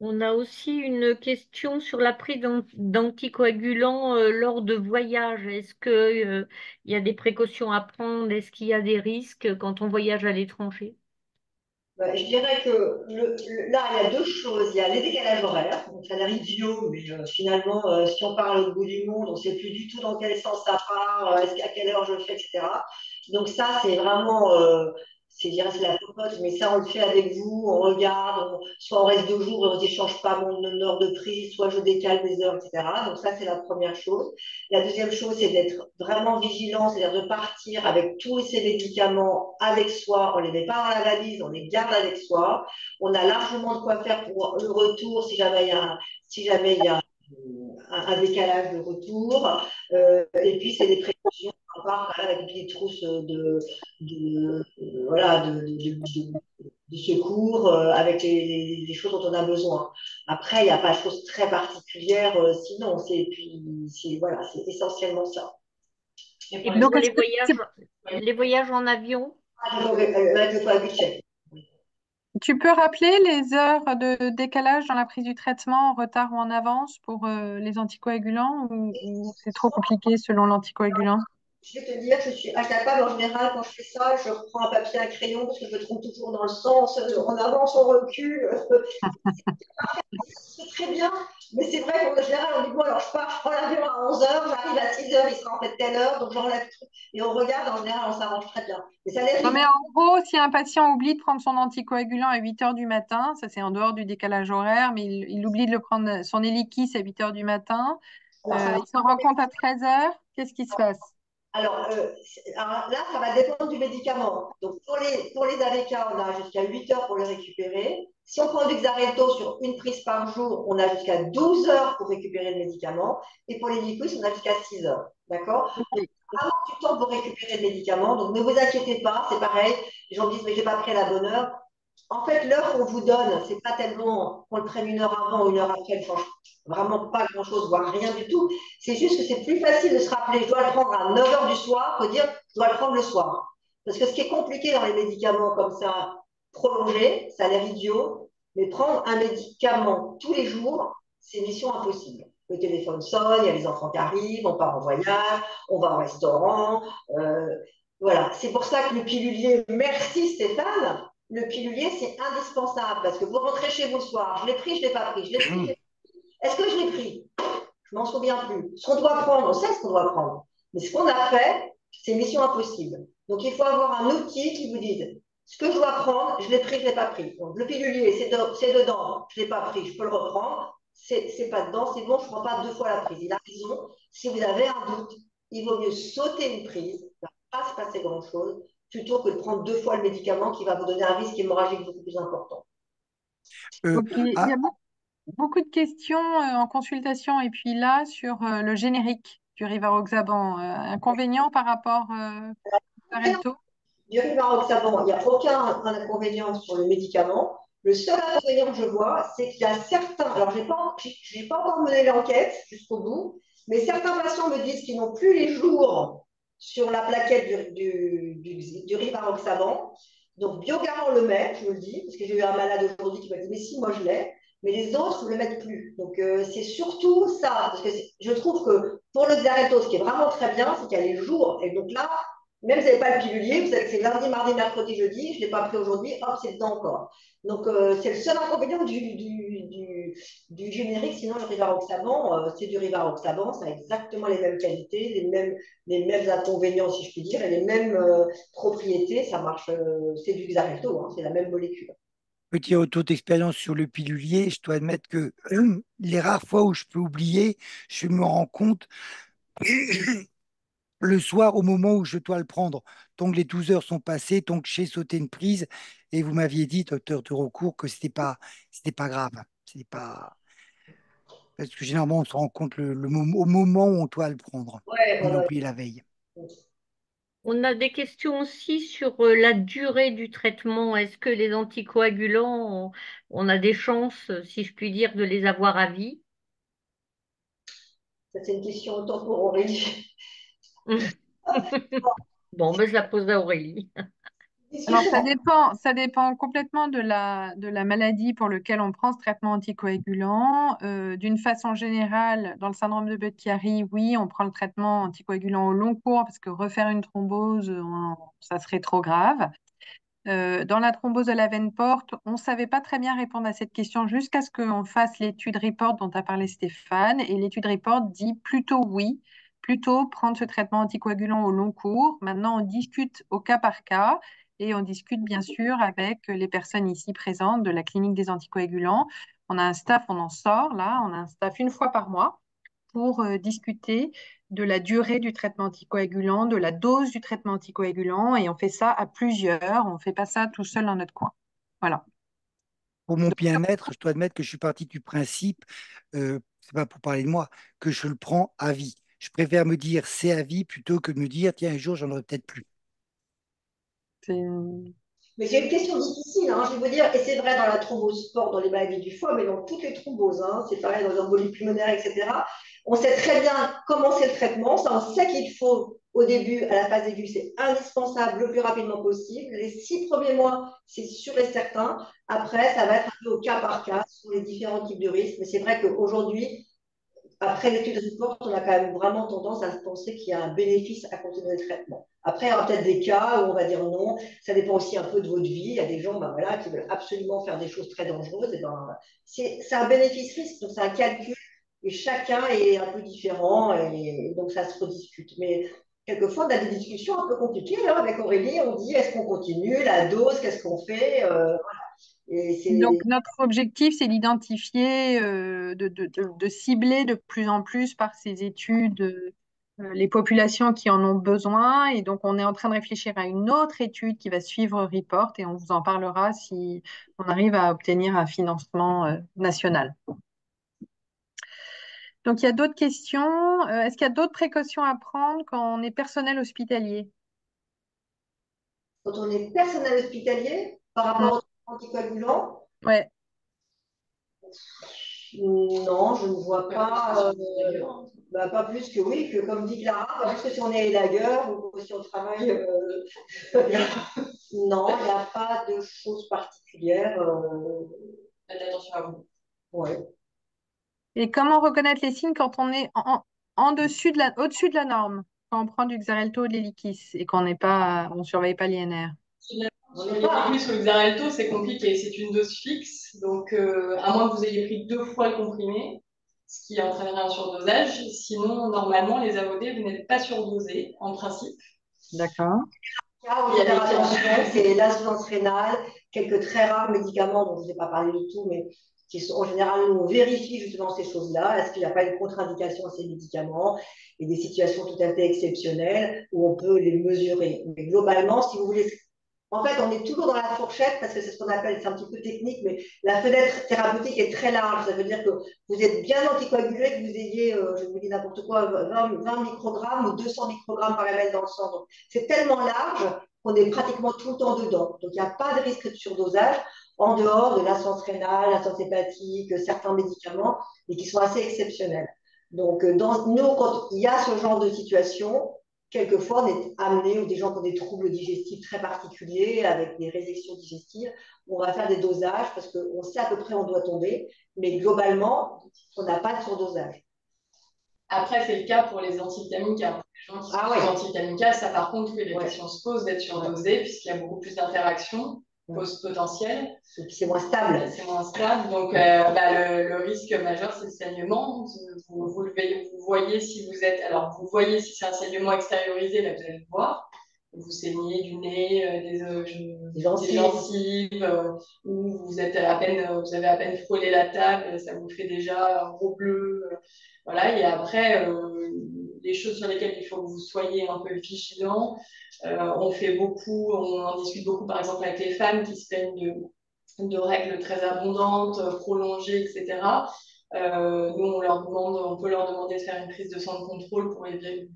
On a aussi une question sur la prise d'anticoagulants lors de voyages. Est-ce que, il y a des précautions à prendre? Est-ce qu'il y a des risques quand on voyage à l'étranger? Je dirais que là, il y a deux choses. Il y a les décalages horaires, donc ça a l'air idiot, mais finalement, si on parle au bout du monde, on ne sait plus du tout dans quel sens ça part, à quelle heure je le fais, etc. Donc ça, c'est vraiment, C'est dire, c'est la popote, mais ça, on le fait avec vous, on regarde, soit on reste 2 jours et on se dit, change pas mon heure de prise, soit je décale des heures, etc. Donc ça, c'est la première chose. La deuxième chose, c'est d'être vraiment vigilant, c'est-à-dire de partir avec tous ces médicaments avec soi. On ne les met pas dans la valise, on les garde avec soi. On a largement de quoi faire pour le retour si jamais il y a un décalage de retour. Et puis, c'est des précautions. On part quand même avec des trousses voilà, de secours avec les choses dont on a besoin. Après, il n'y a pas de choses très particulières sinon. Voilà, c'est essentiellement ça. Et Donc, pour est-ce que les voyages en avion, Avec le coagulant. tu peux rappeler les heures de décalage dans la prise du traitement en retard ou en avance pour les anticoagulants ou c'est trop compliqué selon l'anticoagulant? Je vais te dire, je suis incapable. En général, quand je fais ça, je reprends un papier, un crayon, parce que je me trompe toujours dans le sens. On avance, on recule. C'est très bien. Mais c'est vrai qu'en général, on dit, bon, alors je pars, je prends l'avion à 11 heures, j'arrive à 6 heures, il sera en fait telle heure, donc j'enlève tout. Et on regarde, en général, on s'arrange très bien. Mais ça Non, l'est. mais en gros, si un patient oublie de prendre son anticoagulant à 8 heures du matin, ça c'est en dehors du décalage horaire, mais il oublie de le prendre, son Eliquis à 8 heures du matin, Alors, ça va. il s'en rend compte à 13 heures, qu'est-ce qui se passe? Alors là, ça va dépendre du médicament. Donc, pour les AVK, on a jusqu'à 8 heures pour le récupérer. Si on prend du Xarelto sur une prise par jour, on a jusqu'à 12 heures pour récupérer le médicament. Et pour les liquides, on a jusqu'à 6 heures. D'accord? Donc, vraiment du temps pour récupérer le médicament. Donc, ne vous inquiétez pas, c'est pareil. Les gens me disent, mais j'ai pas pris la bonne heure. En fait, l'heure qu'on vous donne, c'est pas tellement qu'on le prenne une heure avant ou une heure après, elle change vraiment pas grand-chose, voire rien du tout. C'est juste que c'est plus facile de se rappeler, je dois le prendre à 9 heures du soir que dire, je dois le prendre le soir. Parce que ce qui est compliqué dans les médicaments comme ça, prolongés, ça a l'air idiot, mais prendre un médicament tous les jours, c'est mission impossible. Le téléphone sonne, il y a les enfants qui arrivent, on part en voyage, on va au restaurant. euh, voilà, c'est pour ça que le pilulier, merci Stéphane, le pilulier, c'est indispensable parce que vous rentrez chez vous le soir. Je l'ai pris, je ne l'ai pas pris. Je l'ai pris. Est-ce que je l'ai pris? Je m'en souviens plus. Ce qu'on doit prendre, on sait ce qu'on doit prendre. Mais ce qu'on a fait, c'est mission impossible. Donc, il faut avoir un outil qui vous dise ce que je dois prendre, je l'ai pris, je ne l'ai pas pris. Donc, le pilulier, c'est dedans, je ne l'ai pas pris, je peux le reprendre. C'est pas dedans, c'est bon, je ne prends pas 2 fois la prise. Il a raison. Si vous avez un doute, il vaut mieux sauter une prise, il ne va pas se passer grand-chose, plutôt que de prendre 2 fois le médicament qui va vous donner un risque hémorragique beaucoup plus important. Euh, Ok, il y ah, a beaucoup de questions en consultation et puis là sur le générique du Rivaroxaban. Inconvénient par rapport à Xarelto? Du rivaroxaban, il n'y a aucun inconvénient sur le médicament. Le seul inconvénient que je vois, c'est qu'il y a certains, alors j'ai pas encore mené l'enquête jusqu'au bout, mais certains patients me disent qu'ils n'ont plus les jours sur la plaquette du rivaroxaban. Donc, Biogarant le met, je vous le dis, parce que j'ai eu un malade aujourd'hui qui m'a dit, mais si, moi je l'ai, mais les autres ne le mettent plus. Donc, c'est surtout ça, parce que je trouve que pour le Xarelto, ce qui est vraiment très bien, c'est qu'il y a les jours, et donc là, même si vous n'avez pas le pilulier, c'est lundi, mardi, mercredi, jeudi, je ne l'ai pas pris aujourd'hui, hop, c'est dedans encore. Donc, c'est le seul inconvénient du générique. Sinon, le Rivaroxaban, c'est du Rivaroxaban, ça a exactement les mêmes qualités, les mêmes inconvénients, si je puis dire, et les mêmes propriétés. Ça marche, c'est du Xarelto, hein, c'est la même molécule. Petit retour d'expérience sur le pilulier, je dois admettre que les rares fois où je peux oublier, je me rends compte le soir au moment où je dois le prendre. Donc les 12 heures sont passées, donc j'ai sauté une prise et vous m'aviez dit, docteur de recours, que c'était pas grave. C'était pas... Parce que généralement, on se rend compte au moment où on doit le prendre. Ouais, On a ouais, oublié la veille. ouais. on a des questions aussi sur la durée du traitement. Est-ce que les anticoagulants, on a des chances, si je puis dire, de les avoir à vie? Ça, c'est une question autant pour Aurélie. Bon, ben, je la pose à Aurélie. Alors, Discussion. ça dépend complètement de la maladie pour laquelle on prend ce traitement anticoagulant. D'une façon générale, dans le syndrome de Budd-Chiari, oui, on prend le traitement anticoagulant au long cours parce que refaire une thrombose, ça serait trop grave. Dans la thrombose de la veine porte, on ne savait pas très bien répondre à cette question jusqu'à ce qu'on fasse l'étude report dont a parlé Stéphane. Et l'étude report dit plutôt oui, plutôt prendre ce traitement anticoagulant au long cours. Maintenant, on discute au cas par cas. et on discute bien sûr avec les personnes ici présentes de la clinique des anticoagulants. On a un staff, on en sort là, on a un staff une fois par mois pour discuter de la durée du traitement anticoagulant, de la dose du traitement anticoagulant, et on fait ça à plusieurs, on ne fait pas ça tout seul dans notre coin. Voilà. Pour mon bien-être, je dois admettre que je suis parti du principe, c'est pas pour parler de moi, que je le prends à vie. Je préfère me dire c'est à vie plutôt que de me dire tiens, un jour, j'en aurai peut-être plus. C'est- Mais c'est une question difficile, hein, je vais vous dire, et c'est vrai dans la thrombose sport, dans les maladies du foie, mais dans toutes les thromboses, hein, c'est pareil dans les embolies pulmonaires, etc. On sait très bien comment c'est le traitement, ça on sait qu'il faut au début, à la phase aiguë, c'est indispensable le plus rapidement possible. Les 6 premiers mois, c'est sûr et certain. Après, ça va être un peu au cas par cas sur les différents types de risques. Mais c'est vrai qu'aujourd'hui, après l'étude de support, on a quand même vraiment tendance à penser qu'il y a un bénéfice à continuer le traitement. Après, il y aura peut-être des cas où on va dire non. Ça dépend aussi un peu de votre vie. Il y a des gens ben voilà, qui veulent absolument faire des choses très dangereuses. Et ben, c'est un bénéfice-risque, donc c'est un calcul. Et chacun est un peu différent. Et donc, ça se rediscute. Mais quelquefois, on a des discussions un peu compliquées. Hein, avec Aurélie, on dit est-ce qu'on continue la dose, qu'est-ce qu'on fait et Donc, c'est notre objectif, c'est d'identifier, de cibler de plus en plus par ces études les populations qui en ont besoin. Et donc, on est en train de réfléchir à une autre étude qui va suivre Report et on vous en parlera si on arrive à obtenir un financement national. Donc, il y a d'autres questions. Est-ce qu'il y a d'autres précautions à prendre quand on est personnel hospitalier? quand on est personnel hospitalier par Mm. rapport aux anticoagulants. Ouais. Non, je ne vois pas, D'accord. bah, pas plus que oui, que comme dit Clara, pas plus que si on est élagueur ou que si on travaille. Non, il n'y a pas de choses particulières. Faites attention à vous. Ouais. Et comment reconnaître les signes quand on est en dessus de au-dessus de la norme, quand on prend du Xarelto ou de l'héliquis et qu'on n'est pas, on surveille pas l'INR? On Sur n'est les pas. aiguilles, sur le Xarelto, c'est compliqué. C'est une dose fixe. Donc, à moins que vous ayez pris 2 fois le comprimé, ce qui entraînerait un surdosage. Sinon, normalement, les AOD, vous n'êtes pas surdosé, en principe. D'accord. Cas où Il il y faut a faire des cas. attention, c'est l'insuffisance rénale, quelques très rares médicaments dont je ne ai pas parlé du tout, mais qui sont en général, nous, on vérifie justement ces choses-là. Est-ce qu'il n'y a pas une contre-indication à ces médicaments et des situations tout à fait exceptionnelles où on peut les mesurer. Mais globalement, si vous voulez, en fait, on est toujours dans la fourchette parce que c'est ce qu'on appelle, c'est un petit peu technique, mais la fenêtre thérapeutique est très large. Ça veut dire que vous êtes bien anticoagulé, que vous ayez, je vous dis n'importe quoi, 20 microgrammes ou 200 microgrammes par ml dans le sang. Donc, c'est tellement large qu'on est pratiquement tout le temps dedans. Donc, il n'y a pas de risque de surdosage en dehors de l'insuffisance rénale, l'insuffisance hépatique, certains médicaments, mais qui sont assez exceptionnels. Donc, nous, quand il y a ce genre de situation, quelquefois, on est amené, ou des gens qui ont des troubles digestifs très particuliers, avec des résections digestives, on va faire des dosages parce qu'on sait à peu près où on doit tomber, mais globalement, on n'a pas de surdosage. Après, c'est le cas pour les antivitaminiques. Hein. Pour les gens qui Ah sont oui, sous antivitaminiques, ça, par contre, oui, la ouais, question se pose d'être ouais. surdosé, puisqu'il y a beaucoup plus d'interactions Ouais. potentielles. Et puis c'est moins stable. C'est moins stable. Donc, le risque majeur, c'est le saignement. Vous voyez si vous êtes. Alors, vous voyez si c'est un saignement extériorisé, là, vous allez le voir. Vous saignez du nez, des gencives, ou vous êtes à peine, vous avez à peine frôlé la table, ça vous fait déjà un gros bleu. Voilà. Et après, les choses sur lesquelles il faut que vous soyez un peu vigilant. On fait beaucoup, on en discute beaucoup, par exemple, avec les femmes qui se plaignent de règles très abondantes, prolongées, etc. Nous, on peut leur demander de faire une prise de sang de contrôle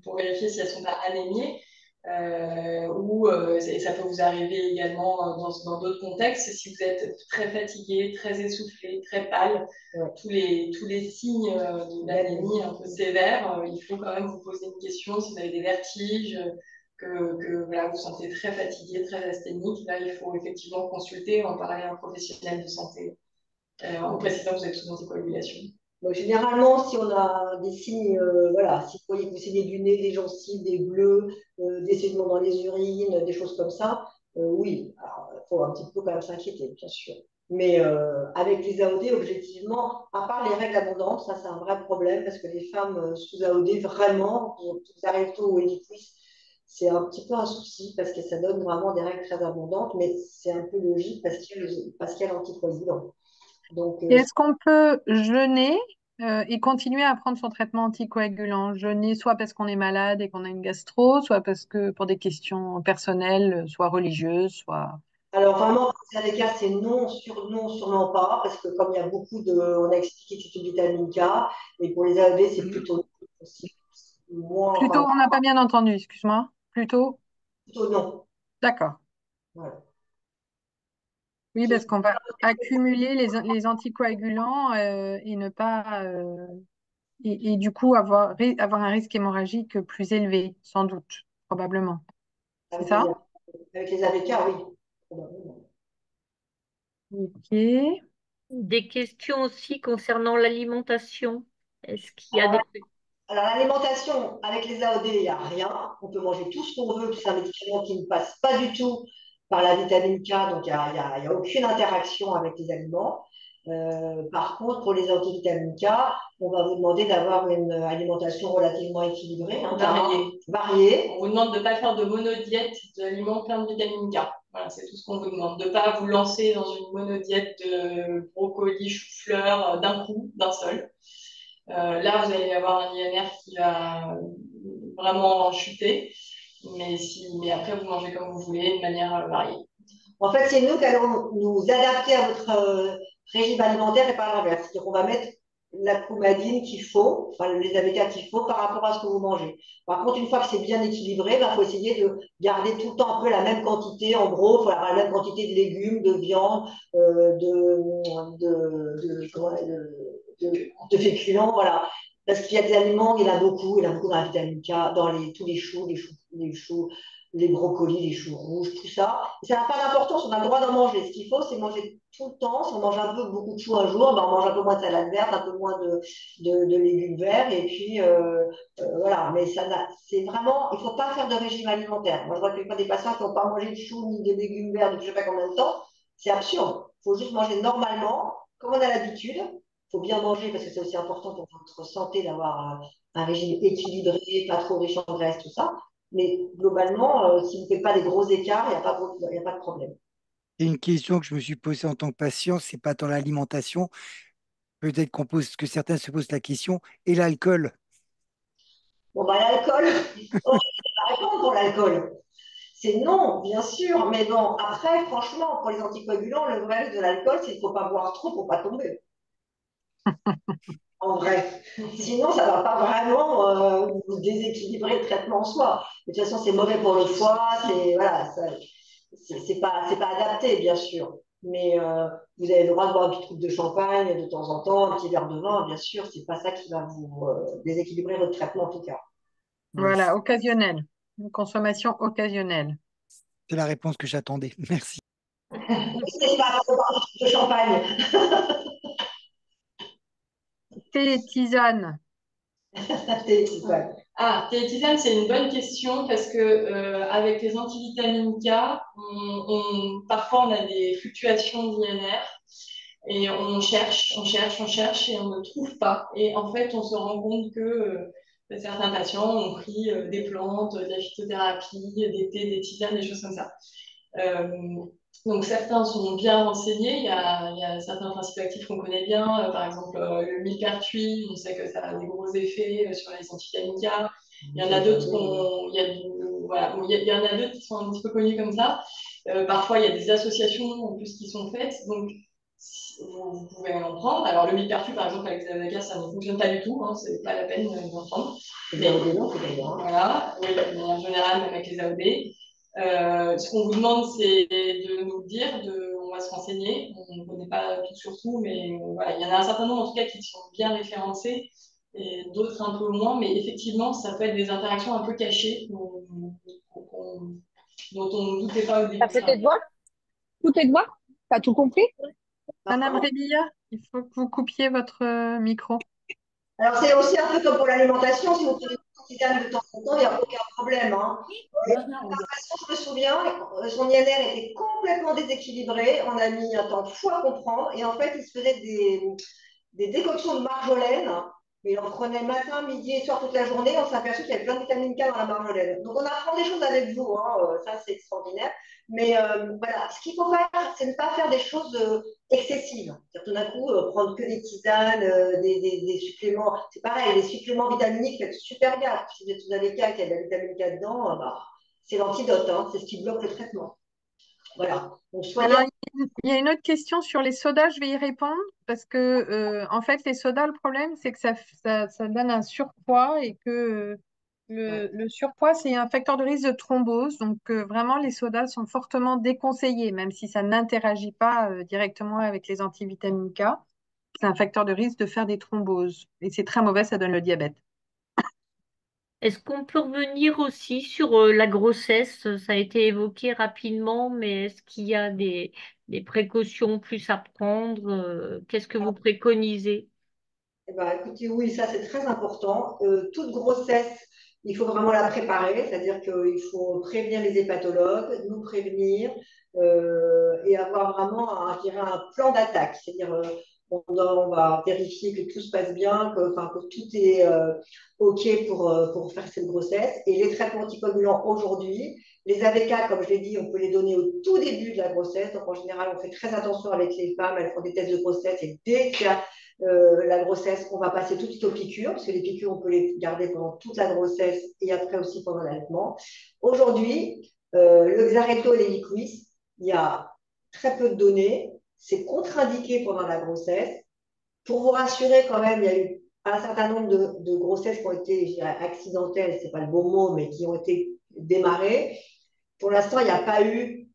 pour vérifier si elles ne sont pas anémiées. Et ça peut vous arriver également dans d'autres contextes, si vous êtes très fatigué, très essoufflé, très pâle, ouais. tous les signes d'anémie un peu sévère, il faut quand même vous poser une question si vous avez des vertiges, que voilà, vous sentez très fatigué, très asthénique. Là, il faut effectivement consulter, en parler à un professionnel de santé, en précisant que vous êtes sous anticoagulation. Donc, généralement, si on a des signes, voilà, si vous voyez que vous saignez du nez, des gencives, des bleus, des saignements dans les urines, des choses comme ça, oui, il faut un petit peu quand même s'inquiéter, bien sûr. Mais avec les AOD, objectivement, à part les règles abondantes, ça c'est un vrai problème parce que les femmes sous AOD, vraiment, Xarelto ou Eliquis, c'est un petit peu un souci parce que ça donne vraiment des règles très abondantes, mais c'est un peu logique parce qu'il y a l'anticoagulant. Donc, Et est-ce qu'on peut jeûner et continuer à prendre son traitement anticoagulant? Jeûner soit parce qu'on est malade et qu'on a une gastro, soit parce que pour des questions personnelles, soit religieuses, soit... alors vraiment, pour les AVK, c'est non, non, sûrement pas, parce que comme il y a on a expliqué que c'est une vitamine K, et pour les AED, c'est plutôt non, moins, Plutôt, enfin, on n'a pas bien entendu, excuse-moi. Plutôt, plutôt non. d'accord. Voilà. Oui, parce qu'on va accumuler les anticoagulants et ne pas et du coup avoir un risque hémorragique plus élevé, sans doute, probablement. C'est Avec les, ça? avec les AVK, oui. Probablement. Ok. Des questions aussi concernant l'alimentation. Est-ce qu'il y a des... Alors, l'alimentation, avec les AOD, il n'y a rien. On peut manger tout ce qu'on veut, puis c'est un médicament qui ne passe pas du tout par la vitamine K, donc il y a aucune interaction avec les aliments. Par contre, pour les antivitamines K, on va vous demander d'avoir une alimentation relativement équilibrée, hein, Variée. variée. On vous demande de ne pas faire de monodiète d'aliments pleins de vitamine K. Voilà, c'est tout ce qu'on vous demande. De ne pas vous lancer dans une monodiète de brocoli, chou-fleur d'un coup, d'un seul. Là, vous allez avoir un INR qui va vraiment chuter. Mais après, vous mangez comme vous voulez, de manière variée. En fait, c'est nous qui allons nous adapter à votre régime alimentaire et pas l'inverse. C'est-à-dire qu'on va mettre la coumadine qu'il faut, enfin les AVK qu'il faut par rapport à ce que vous mangez. Par contre, une fois que c'est bien équilibré, il faut essayer de garder tout le temps un peu la même quantité. En gros, il faut avoir la même quantité de légumes, de viande, de féculents, voilà. Parce qu'il y a des aliments, il y en a beaucoup dans la vitamine K, dans tous les choux, les brocolis, les choux rouges, tout ça. Et ça n'a pas d'importance, on a le droit d'en manger. Ce qu'il faut, c'est manger tout le temps. Si on mange un peu beaucoup de choux un jour, ben on mange un peu moins de salade verte, un peu moins de légumes verts. Et puis, voilà. Mais c'est vraiment, il ne faut pas faire de régime alimentaire. Moi, je vois que des patients qui n'ont pas mangé de choux ni de légumes verts depuis je ne sais pas combien de temps. C'est absurde. Il faut juste manger normalement, comme on a l'habitude. Il faut bien manger parce que c'est aussi important pour votre santé d'avoir un régime équilibré, pas trop riche en graisse, tout ça. Mais globalement, si vous ne faites pas des gros écarts, il y a pas de problème. Et une question que je me suis posée en tant que patient, c'est pas tant l'alimentation. Peut-être que certains se posent la question, et l'alcool? Bon, bah, l'alcool, on va pas répondre pour l'alcool. C'est non, bien sûr. Mais bon, après, franchement, pour les anticoagulants, le vrai risque de l'alcool, c'est qu'il ne faut pas boire trop pour ne pas tomber. En vrai. Sinon, ça ne va pas vraiment vous déséquilibrer le traitement en soi. De toute façon, c'est mauvais pour le foie, voilà, c'est pas adapté, bien sûr. Mais vous avez le droit de boire une petite coupe de champagne de temps en temps, un petit verre de vin, bien sûr, c'est pas ça qui va vous déséquilibrer votre traitement en tout cas. Oui, Voilà, occasionnel. Une consommation occasionnelle. c'est la réponse que j'attendais. Merci. C'est pas pour boire une coupe de champagne. Thé et tisane. C'est pas- Ah, thé et tisane, c'est une bonne question parce que avec les antivitamines K, parfois on a des fluctuations d'INR et on cherche et on ne trouve pas. Et en fait, on se rend compte que certains patients ont pris des plantes, de la phytothérapie, des thés, des tisanes, des choses comme ça. Euh, donc certains sont bien renseignés, il y a certains principes actifs qu'on connaît bien, par exemple le millepertuis, on sait que ça a des gros effets sur les antivitamines K. Il y en a d'autres voilà, il y en a d'autres qui sont un petit peu connus comme ça. Parfois, il y a des associations en plus qui sont faites, donc vous pouvez en prendre. Alors le millepertuis, par exemple, avec les avocats, ça ne fonctionne pas du tout, hein, c'est pas la peine d'en prendre. C'est AOD, non, c'est d'ailleurs. Voilà, oui, de manière générale, même avec les AOD. Ce qu'on vous demande, c'est de nous le dire, on va se renseigner. On ne connaît pas tout sur tout, mais voilà, il y en a un certain nombre en tout cas qui sont bien référencés et d'autres un peu moins. Mais effectivement, ça peut être des interactions un peu cachées dont on ne doutait pas au T'as début. fait tes devoirs? Tous tes devoirs? T'as tout compris? Madame Rébilla, il faut que vous coupiez votre micro. Alors, c'est aussi un peu comme pour l'alimentation. Si vous prenez une tisane de temps en temps, il n'y a aucun problème, hein. Je me souviens, son INR était complètement déséquilibré. On a mis un temps fou à comprendre. Et en fait, il se faisait des décoctions de marjolaine mais il en prenait matin, midi et soir toute la journée. On s'est aperçu qu'il y avait plein de vitamine K dans la marjolaine. Donc on apprend des choses avec vous, hein, ça c'est extraordinaire. Mais voilà, ce qu'il faut faire, c'est ne pas faire des choses excessives. C'est-à-dire, tout d'un coup, prendre que des tisanes, des suppléments. C'est pareil, les suppléments vitaminiques, faites super gaffe. Si vous avez K, qu'il y a de la vitamine K dedans, bah, c'est l'antidote, hein, c'est ce qui bloque le traitement. Voilà. Donc soyez. Alors, il y a une autre question sur les sodas, je vais y répondre parce que, en fait, les sodas, le problème, c'est que ça donne un surpoids et que Ouais. le surpoids, c'est un facteur de risque de thrombose. Donc, vraiment, les sodas sont fortement déconseillés, même si ça n'interagit pas directement avec les antivitamines K. C'est un facteur de risque de faire des thromboses et c'est très mauvais, ça donne le diabète. Est-ce qu'on peut revenir aussi sur la grossesse? Ça a été évoqué rapidement, mais est-ce qu'il y a des précautions plus à prendre? Qu'est-ce que vous préconisez? Eh ben, écoutez, oui, ça c'est très important. Toute grossesse, il faut vraiment la préparer, c'est-à-dire qu'il faut prévenir les hépatologues, nous prévenir et avoir vraiment je dirais, un plan d'attaque. C'est-à-dire, on va vérifier que tout se passe bien, enfin, que tout est OK pour faire cette grossesse. Et les traitements anticoagulants aujourd'hui, les AVK, comme je l'ai dit, on peut les donner au tout début de la grossesse. Donc en général, on fait très attention avec les femmes, elles font des tests de grossesse et dès qu'il y a la grossesse, on va passer tout de suite aux piqûres, parce que les piqûres, on peut les garder pendant toute la grossesse et après aussi pendant l'allaitement. Aujourd'hui, le Xarelto et les Liquis, il y a très peu de données. C'est contre-indiqué pendant la grossesse. Pour vous rassurer, quand même, il y a eu un certain nombre de grossesses qui ont été, je dirais, accidentelles, c'est pas le bon mot, mais qui ont été démarrées. Pour l'instant, il n'y a pas eu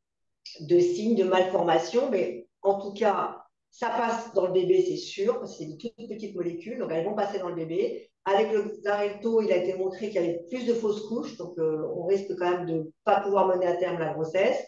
de signes de malformation, mais en tout cas, ça passe dans le bébé, c'est sûr, parce que c'est des toutes petites molécules, donc elles vont passer dans le bébé. Avec le Xarelto, il a été montré qu'il y avait plus de fausses couches, donc on risque quand même de ne pas pouvoir mener à terme la grossesse.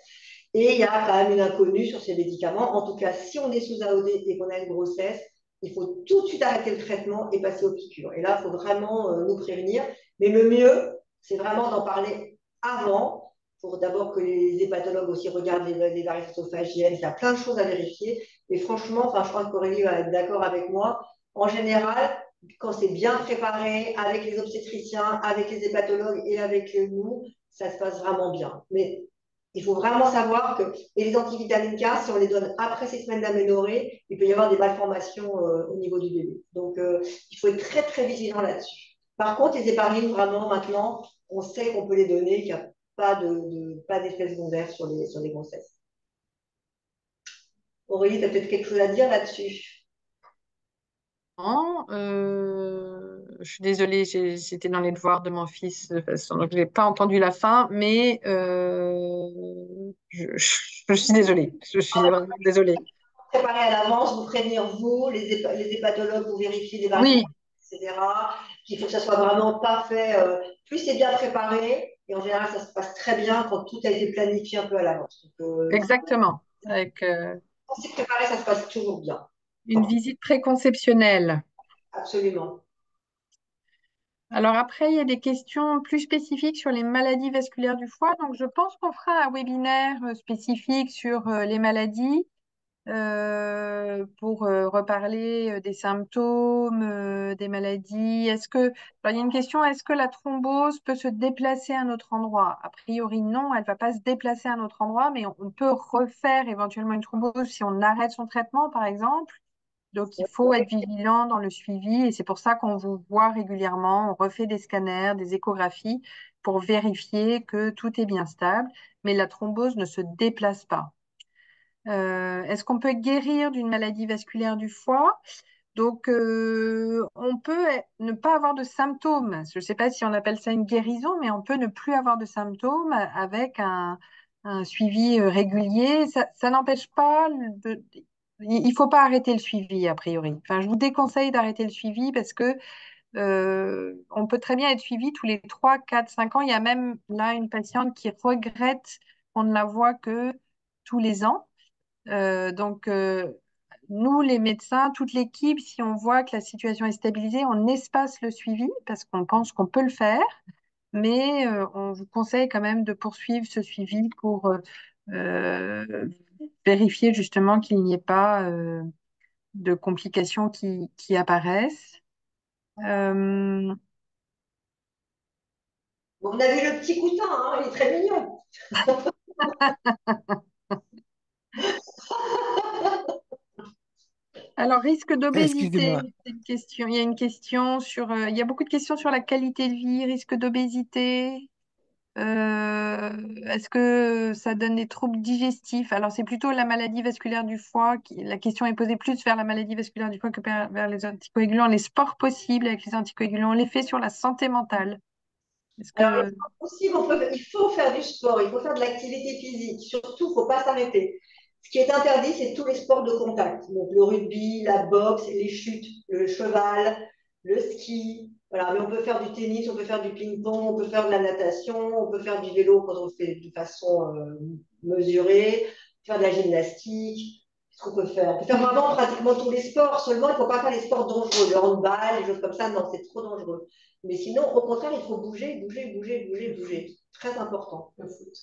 Et il y a quand même une inconnue sur ces médicaments. En tout cas, si on est sous AOD et qu'on a une grossesse, il faut tout de suite arrêter le traitement et passer aux piqûres. Et là, il faut vraiment nous prévenir. Mais le mieux, c'est vraiment d'en parler avant, pour d'abord que les hépatologues aussi regardent les varices esophagiennes. Il y a plein de choses à vérifier. Et franchement, enfin, je crois qu'Aurélie va être d'accord avec moi. En général, quand c'est bien préparé, avec les obstétriciens, avec les hépatologues et avec nous, ça se passe vraiment bien. Mais il faut vraiment savoir que et les antivitamines K, si on les donne après 6 semaines d'aménorrhée, il peut y avoir des malformations au niveau du bébé. Donc, il faut être très, très vigilant là-dessus. Par contre, les héparines, vraiment, maintenant, on sait qu'on peut les donner, qu'il n'y a pas d'effet secondaire sur les grossesses. Aurélie, tu as peut-être quelque chose à dire là-dessus? Non, je suis désolée, j'étais dans les devoirs de mon fils, de toute façon, donc je n'ai pas entendu la fin, mais je suis désolée. Je suis vraiment désolée. Préparer à l'avance, vous prévenir vous, les hépatologues, vous vérifier les varices, Oui, etc. Qu'il faut que ça soit vraiment parfait. Plus c'est bien préparé, et en général, ça se passe très bien quand tout a été planifié un peu à l'avance. Donc, exactement. Avec quand c'est préparé, ça se passe toujours bien. une visite préconceptionnelle. Absolument. Alors après, il y a des questions plus spécifiques sur les maladies vasculaires du foie. Donc je pense qu'on fera un webinaire spécifique sur les maladies. Pour reparler des symptômes, des maladies. Alors, il y a une question, est-ce que la thrombose peut se déplacer à un autre endroit? A priori, non, elle ne va pas se déplacer à un autre endroit, mais on peut refaire éventuellement une thrombose si on arrête son traitement, par exemple. Donc, il faut être vigilant dans le suivi et c'est pour ça qu'on vous voit régulièrement. On refait des scanners, des échographies pour vérifier que tout est bien stable, mais la thrombose ne se déplace pas. Est-ce qu'on peut guérir d'une maladie vasculaire du foie? Donc, on peut ne pas avoir de symptômes. Je ne sais pas si on appelle ça une guérison, mais on peut ne plus avoir de symptômes avec un suivi régulier. Ça n'empêche pas il ne faut pas arrêter le suivi, a priori. Enfin, je vous déconseille d'arrêter le suivi parce que on peut très bien être suivi tous les 3, 4, 5 ans. Il y a même là une patiente qui regrette qu'on ne la voit que tous les ans. Donc, nous, les médecins, toute l'équipe, si on voit que la situation est stabilisée, on espace le suivi parce qu'on pense qu'on peut le faire, mais on vous conseille quand même de poursuivre ce suivi pour euh, vérifier justement qu'il n'y ait pas de complications qui apparaissent. Euh, Bon, on a vu le petit cousin, hein, il est très mignon. alors, risque d'obésité, Excusez-moi. c'est une question. Il y a une question sur, il y a beaucoup de questions sur la qualité de vie, risque d'obésité. Est-ce que ça donne des troubles digestifs? Alors, c'est plutôt la maladie vasculaire du foie. La question est posée plus vers la maladie vasculaire du foie que vers les anticoagulants. Les sports possibles avec les anticoagulants, l'effet sur la santé mentale. Est-ce Alors, que... possible, il faut faire du sport, il faut faire de l'activité physique. Surtout, il ne faut pas s'arrêter. Ce qui est interdit, c'est tous les sports de contact. Donc, le rugby, la boxe, les chutes, le cheval, le ski. Voilà. Mais on peut faire du tennis, on peut faire du ping-pong, on peut faire de la natation, on peut faire du vélo quand on le fait de façon mesurée, faire de la gymnastique. Qu'est-ce qu'on peut faire? On peut faire vraiment pratiquement tous les sports. Seulement, il ne faut pas faire les sports dangereux. Le handball, les choses comme ça, non, c'est trop dangereux. Mais sinon, au contraire, il faut bouger, bouger, bouger, bouger, bouger. Très important, le foot.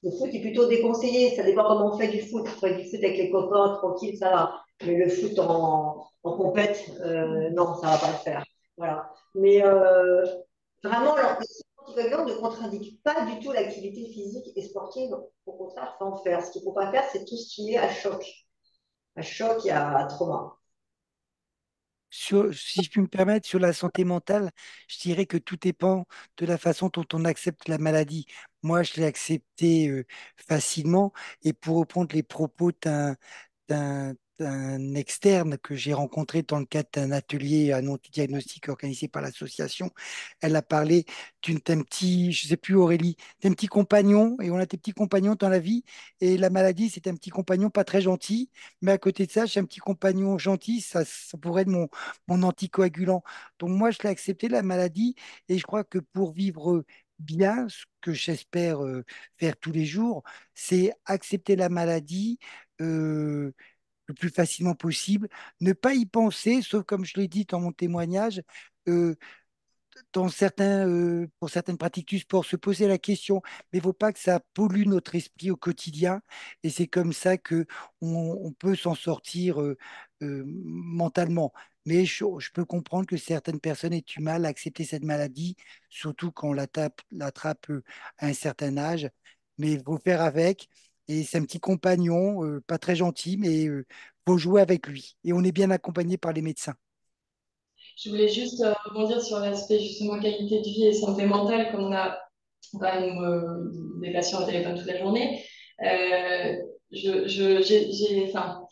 Le foot est plutôt déconseillé. Ça dépend comment on fait du foot. On fait du foot avec les copains, tranquille, ça va. Mais le foot en compète, non, ça ne va pas le faire. Voilà. Mais vraiment, alors, l'anticoagulant ne contre-indique pas du tout l'activité physique et sportive. Au contraire, il faut en faire. Ce qu'il ne faut pas faire, c'est tout ce qui est à choc. À choc, il y a trauma. Si je puis me permettre, sur la santé mentale, je dirais que tout dépend de la façon dont on accepte la maladie. Moi, je l'ai acceptée facilement. Et pour reprendre les propos d'un externe que j'ai rencontré dans le cadre d'un atelier diagnostic organisé par l'association, elle a parlé d'un petit, je sais plus Aurélie, d'un petit compagnon. Et on a des petits compagnons dans la vie. Et la maladie, c'est un petit compagnon pas très gentil. Mais à côté de ça, j'ai un petit compagnon gentil. Ça pourrait être mon anticoagulant. Donc moi, je l'ai accepté, la maladie, et je crois que pour vivre bien, ce que j'espère faire tous les jours, c'est accepter la maladie le plus facilement possible, ne pas y penser, sauf comme je l'ai dit dans mon témoignage, euh, pour certaines pratiques du sport, se poser la question, mais il ne faut pas que ça pollue notre esprit au quotidien. Et c'est comme ça que on peut s'en sortir mentalement. Mais je peux comprendre que certaines personnes aient du mal à accepter cette maladie, surtout quand on l'attrape à un certain âge. Mais il faut faire avec. Et c'est un petit compagnon, pas très gentil, mais faut jouer avec lui. Et on est bien accompagné par les médecins. Je voulais juste rebondir sur l'aspect justement qualité de vie et santé mentale, comme on a quand même des patients au téléphone toute la journée. Euh, enfin,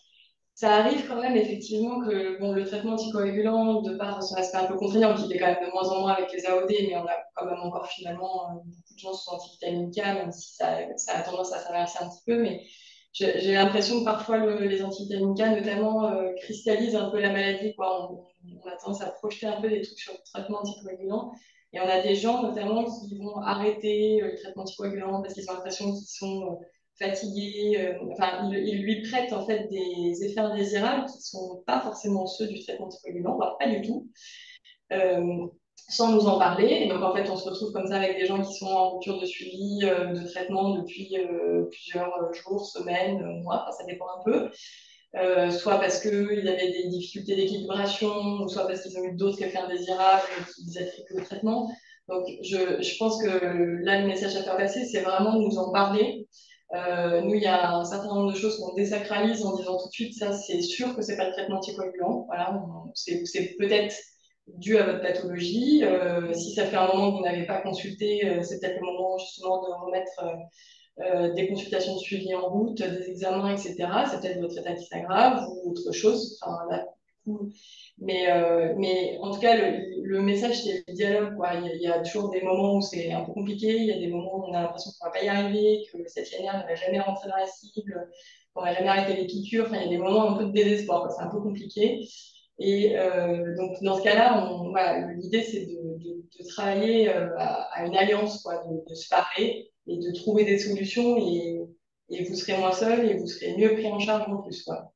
ça arrive quand même effectivement que bon, le traitement anticoagulant, de par son aspect un peu contraignant, qui est quand même de moins en moins avec les AOD, mais on a quand même encore finalement beaucoup de gens sous antivitamine K, même si ça a tendance à s'inverser un petit peu. Mais j'ai l'impression que parfois les antivitamine K, notamment, cristallisent un peu la maladie, quoi. On a tendance à projeter un peu des trucs sur le traitement anticoagulant. Et on a des gens notamment qui vont arrêter le traitement anticoagulant parce qu'ils ont l'impression qu'ils sont fatigués. Enfin, ils lui prêtent en fait des effets indésirables qui ne sont pas forcément ceux du traitement anticoagulant, voire pas du tout, euh, sans nous en parler. Et donc en fait, on se retrouve comme ça avec des gens qui sont en rupture de suivi, de traitement depuis plusieurs jours, semaines, mois, enfin, ça dépend un peu. Soit parce qu'ils avaient des difficultés d'équilibration, ou soit parce qu'ils ont eu d'autres effets indésirables qu'ils attribuent au traitement. Donc, je pense que là, le message à faire passer, c'est vraiment de nous en parler. Nous, il y a un certain nombre de choses qu'on désacralise en disant tout de suite, ça, c'est sûr que c'est pas le traitement anticoagulant. Voilà, c'est peut-être dû à votre pathologie. Si ça fait un moment que vous n'avez pas consulté, c'est peut-être le moment justement de remettre des consultations de suivi en route, des examens, etc. C'est peut-être votre état qui s'aggrave ou autre chose. Enfin, là, mais en tout cas, le message, c'est le dialogue, quoi. Il y a toujours des moments où c'est un peu compliqué, il y a des moments où on a l'impression qu'on ne va pas y arriver, que cette INR ne va jamais rentrer dans la cible, qu'on ne va jamais arrêter les piqûres. Enfin, il y a des moments un peu de désespoir, quoi. C'est un peu compliqué. Et donc, dans ce cas-là, voilà, l'idée, c'est de travailler à une alliance, quoi, de se parler et de trouver des solutions et vous serez moins seul et vous serez mieux pris en charge en plus, quoi.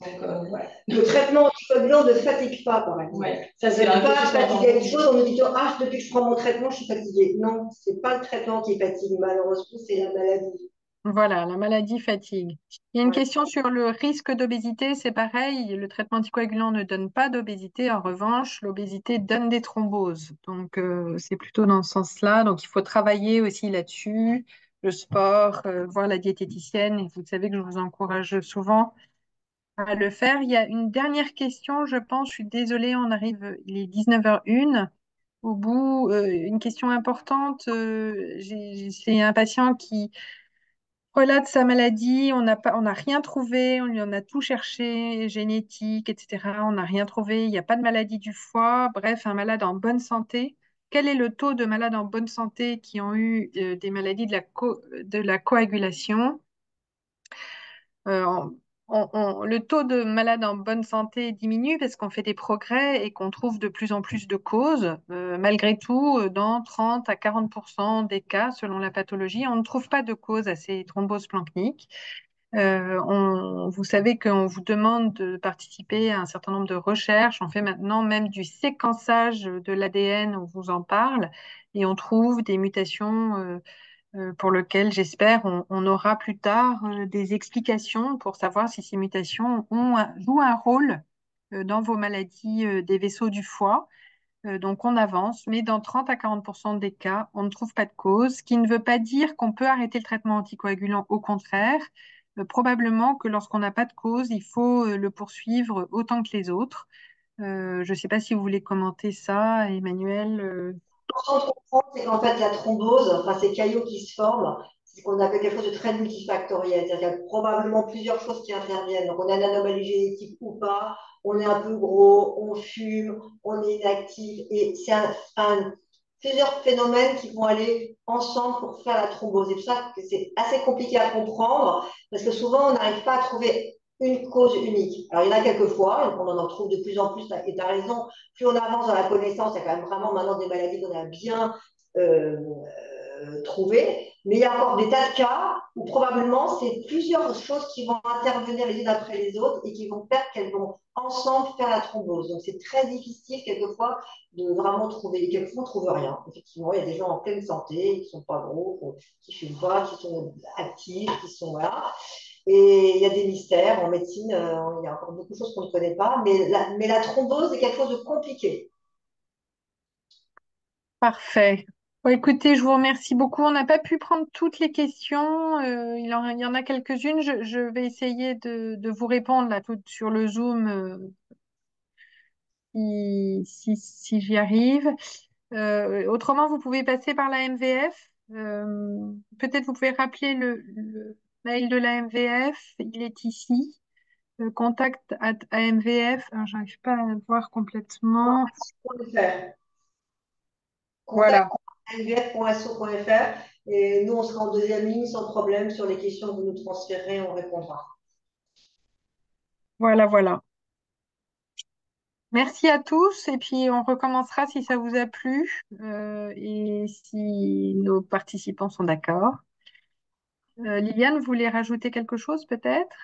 Donc, voilà. Le traitement anticoagulant ne fatigue pas, par exemple. Ouais, ça, Vous c'est n'êtes un peu pas ce qu'on fatigué. Il y a entend. des choses, on nous dit, ah, depuis que je prends mon traitement, je suis fatiguée. Non, c'est pas le traitement qui fatigue, malheureusement, c'est la maladie. Voilà, la maladie fatigue. Il y a une Ouais. question sur le risque d'obésité, c'est pareil, le traitement anticoagulant ne donne pas d'obésité, en revanche, l'obésité donne des thromboses. Donc, c'est plutôt dans ce sens-là. Donc, il faut travailler aussi là-dessus, le sport, voir la diététicienne, et vous savez que je vous encourage souvent à le faire. Il y a une dernière question, je pense, je suis désolée, on arrive, il est 19h01. Au bout, une question importante, c'est un patient qui relate sa maladie, on n'a rien trouvé, on lui en a tout cherché, génétique, etc. On n'a rien trouvé, il n'y a pas de maladie du foie, bref, un malade en bonne santé. Quel est le taux de malades en bonne santé qui ont eu des maladies de la coagulation? Euh, on- le taux de malades en bonne santé diminue parce qu'on fait des progrès et qu'on trouve de plus en plus de causes. Malgré tout, dans 30 à 40% des cas, selon la pathologie, on ne trouve pas de cause à ces thromboses planchniques. Vous savez qu'on vous demande de participer à un certain nombre de recherches. On fait maintenant même du séquençage de l'ADN, on vous en parle, et on trouve des mutations pour lequel j'espère on aura plus tard des explications pour savoir si ces mutations jouent un rôle dans vos maladies des vaisseaux du foie. Donc on avance, mais dans 30 à 40% des cas, on ne trouve pas de cause, ce qui ne veut pas dire qu'on peut arrêter le traitement anticoagulant. Au contraire, probablement que lorsqu'on n'a pas de cause, il faut le poursuivre autant que les autres. Je ne sais pas si vous voulez commenter ça, Emmanuel. Ce qu'on comprend, c'est qu'en fait, la thrombose, enfin, ces caillots qui se forment, c'est ce qu'on appelle quelque chose de très multifactoriel. C'est-à-dire qu'il y a probablement plusieurs choses qui interviennent. Donc, on a une anomalie génétique ou pas, on est un peu gros, on fume, on est inactif. Et c'est plusieurs phénomènes qui vont aller ensemble pour faire la thrombose. Et pour ça que c'est assez compliqué à comprendre, parce que souvent, on n'arrive pas à trouver une cause unique. Alors, il y en a quelques fois, on en trouve de plus en plus, et tu as raison, plus on avance dans la connaissance, il y a quand même vraiment maintenant des maladies qu'on a bien euh, trouvées, mais il y a encore des tas de cas où probablement c'est plusieurs choses qui vont intervenir les unes après les autres et qui vont faire qu'elles vont ensemble faire la thrombose. Donc c'est très difficile quelquefois de vraiment trouver. Et quelquefois on ne trouve rien. Effectivement, il y a des gens en pleine santé qui ne sont pas gros, qui ne fument pas, qui sont actifs, qui sont là. Et il y a des mystères en médecine, il y a encore beaucoup de choses qu'on ne connaît pas, mais la thrombose est quelque chose de compliqué. Parfait. Bon, écoutez, je vous remercie beaucoup. On n'a pas pu prendre toutes les questions. Il y en a quelques-unes. Je vais essayer de vous répondre là tout sur le Zoom si j'y arrive. Autrement, vous pouvez passer par la MVF. Peut-être vous pouvez rappeler le mail de la MVF. Il est ici. Contact at AMVF. Alors, j'arrive pas à le voir complètement. .fr. Contact Voilà, ngf.so.fr et nous, on sera en deuxième ligne sans problème sur les questions que vous nous transférez, on répondra. voilà. Merci à tous et puis on recommencera si ça vous a plu et si nos participants sont d'accord. Liliane, vous voulez rajouter quelque chose peut-être?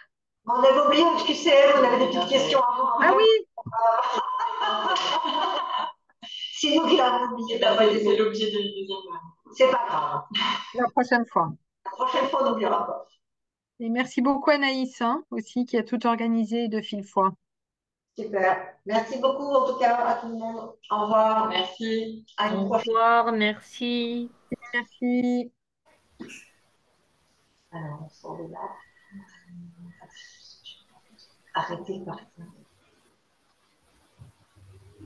On avait oublié le QCM, on avait des petites questions avant. Ah oui, C'est nous qui l'avons oublié. C'est l'objet de deuxième. C'est pas grave. la prochaine fois. La prochaine fois, on n'oubliera pas. Et merci beaucoup Anaïs hein, aussi qui a tout organisé de fil foi. Super. Merci beaucoup, en tout cas, à tout le monde. Au revoir. Merci. À une Au prochaine. revoir, merci. Merci. Alors, on sort de là. Arrêtez de partir.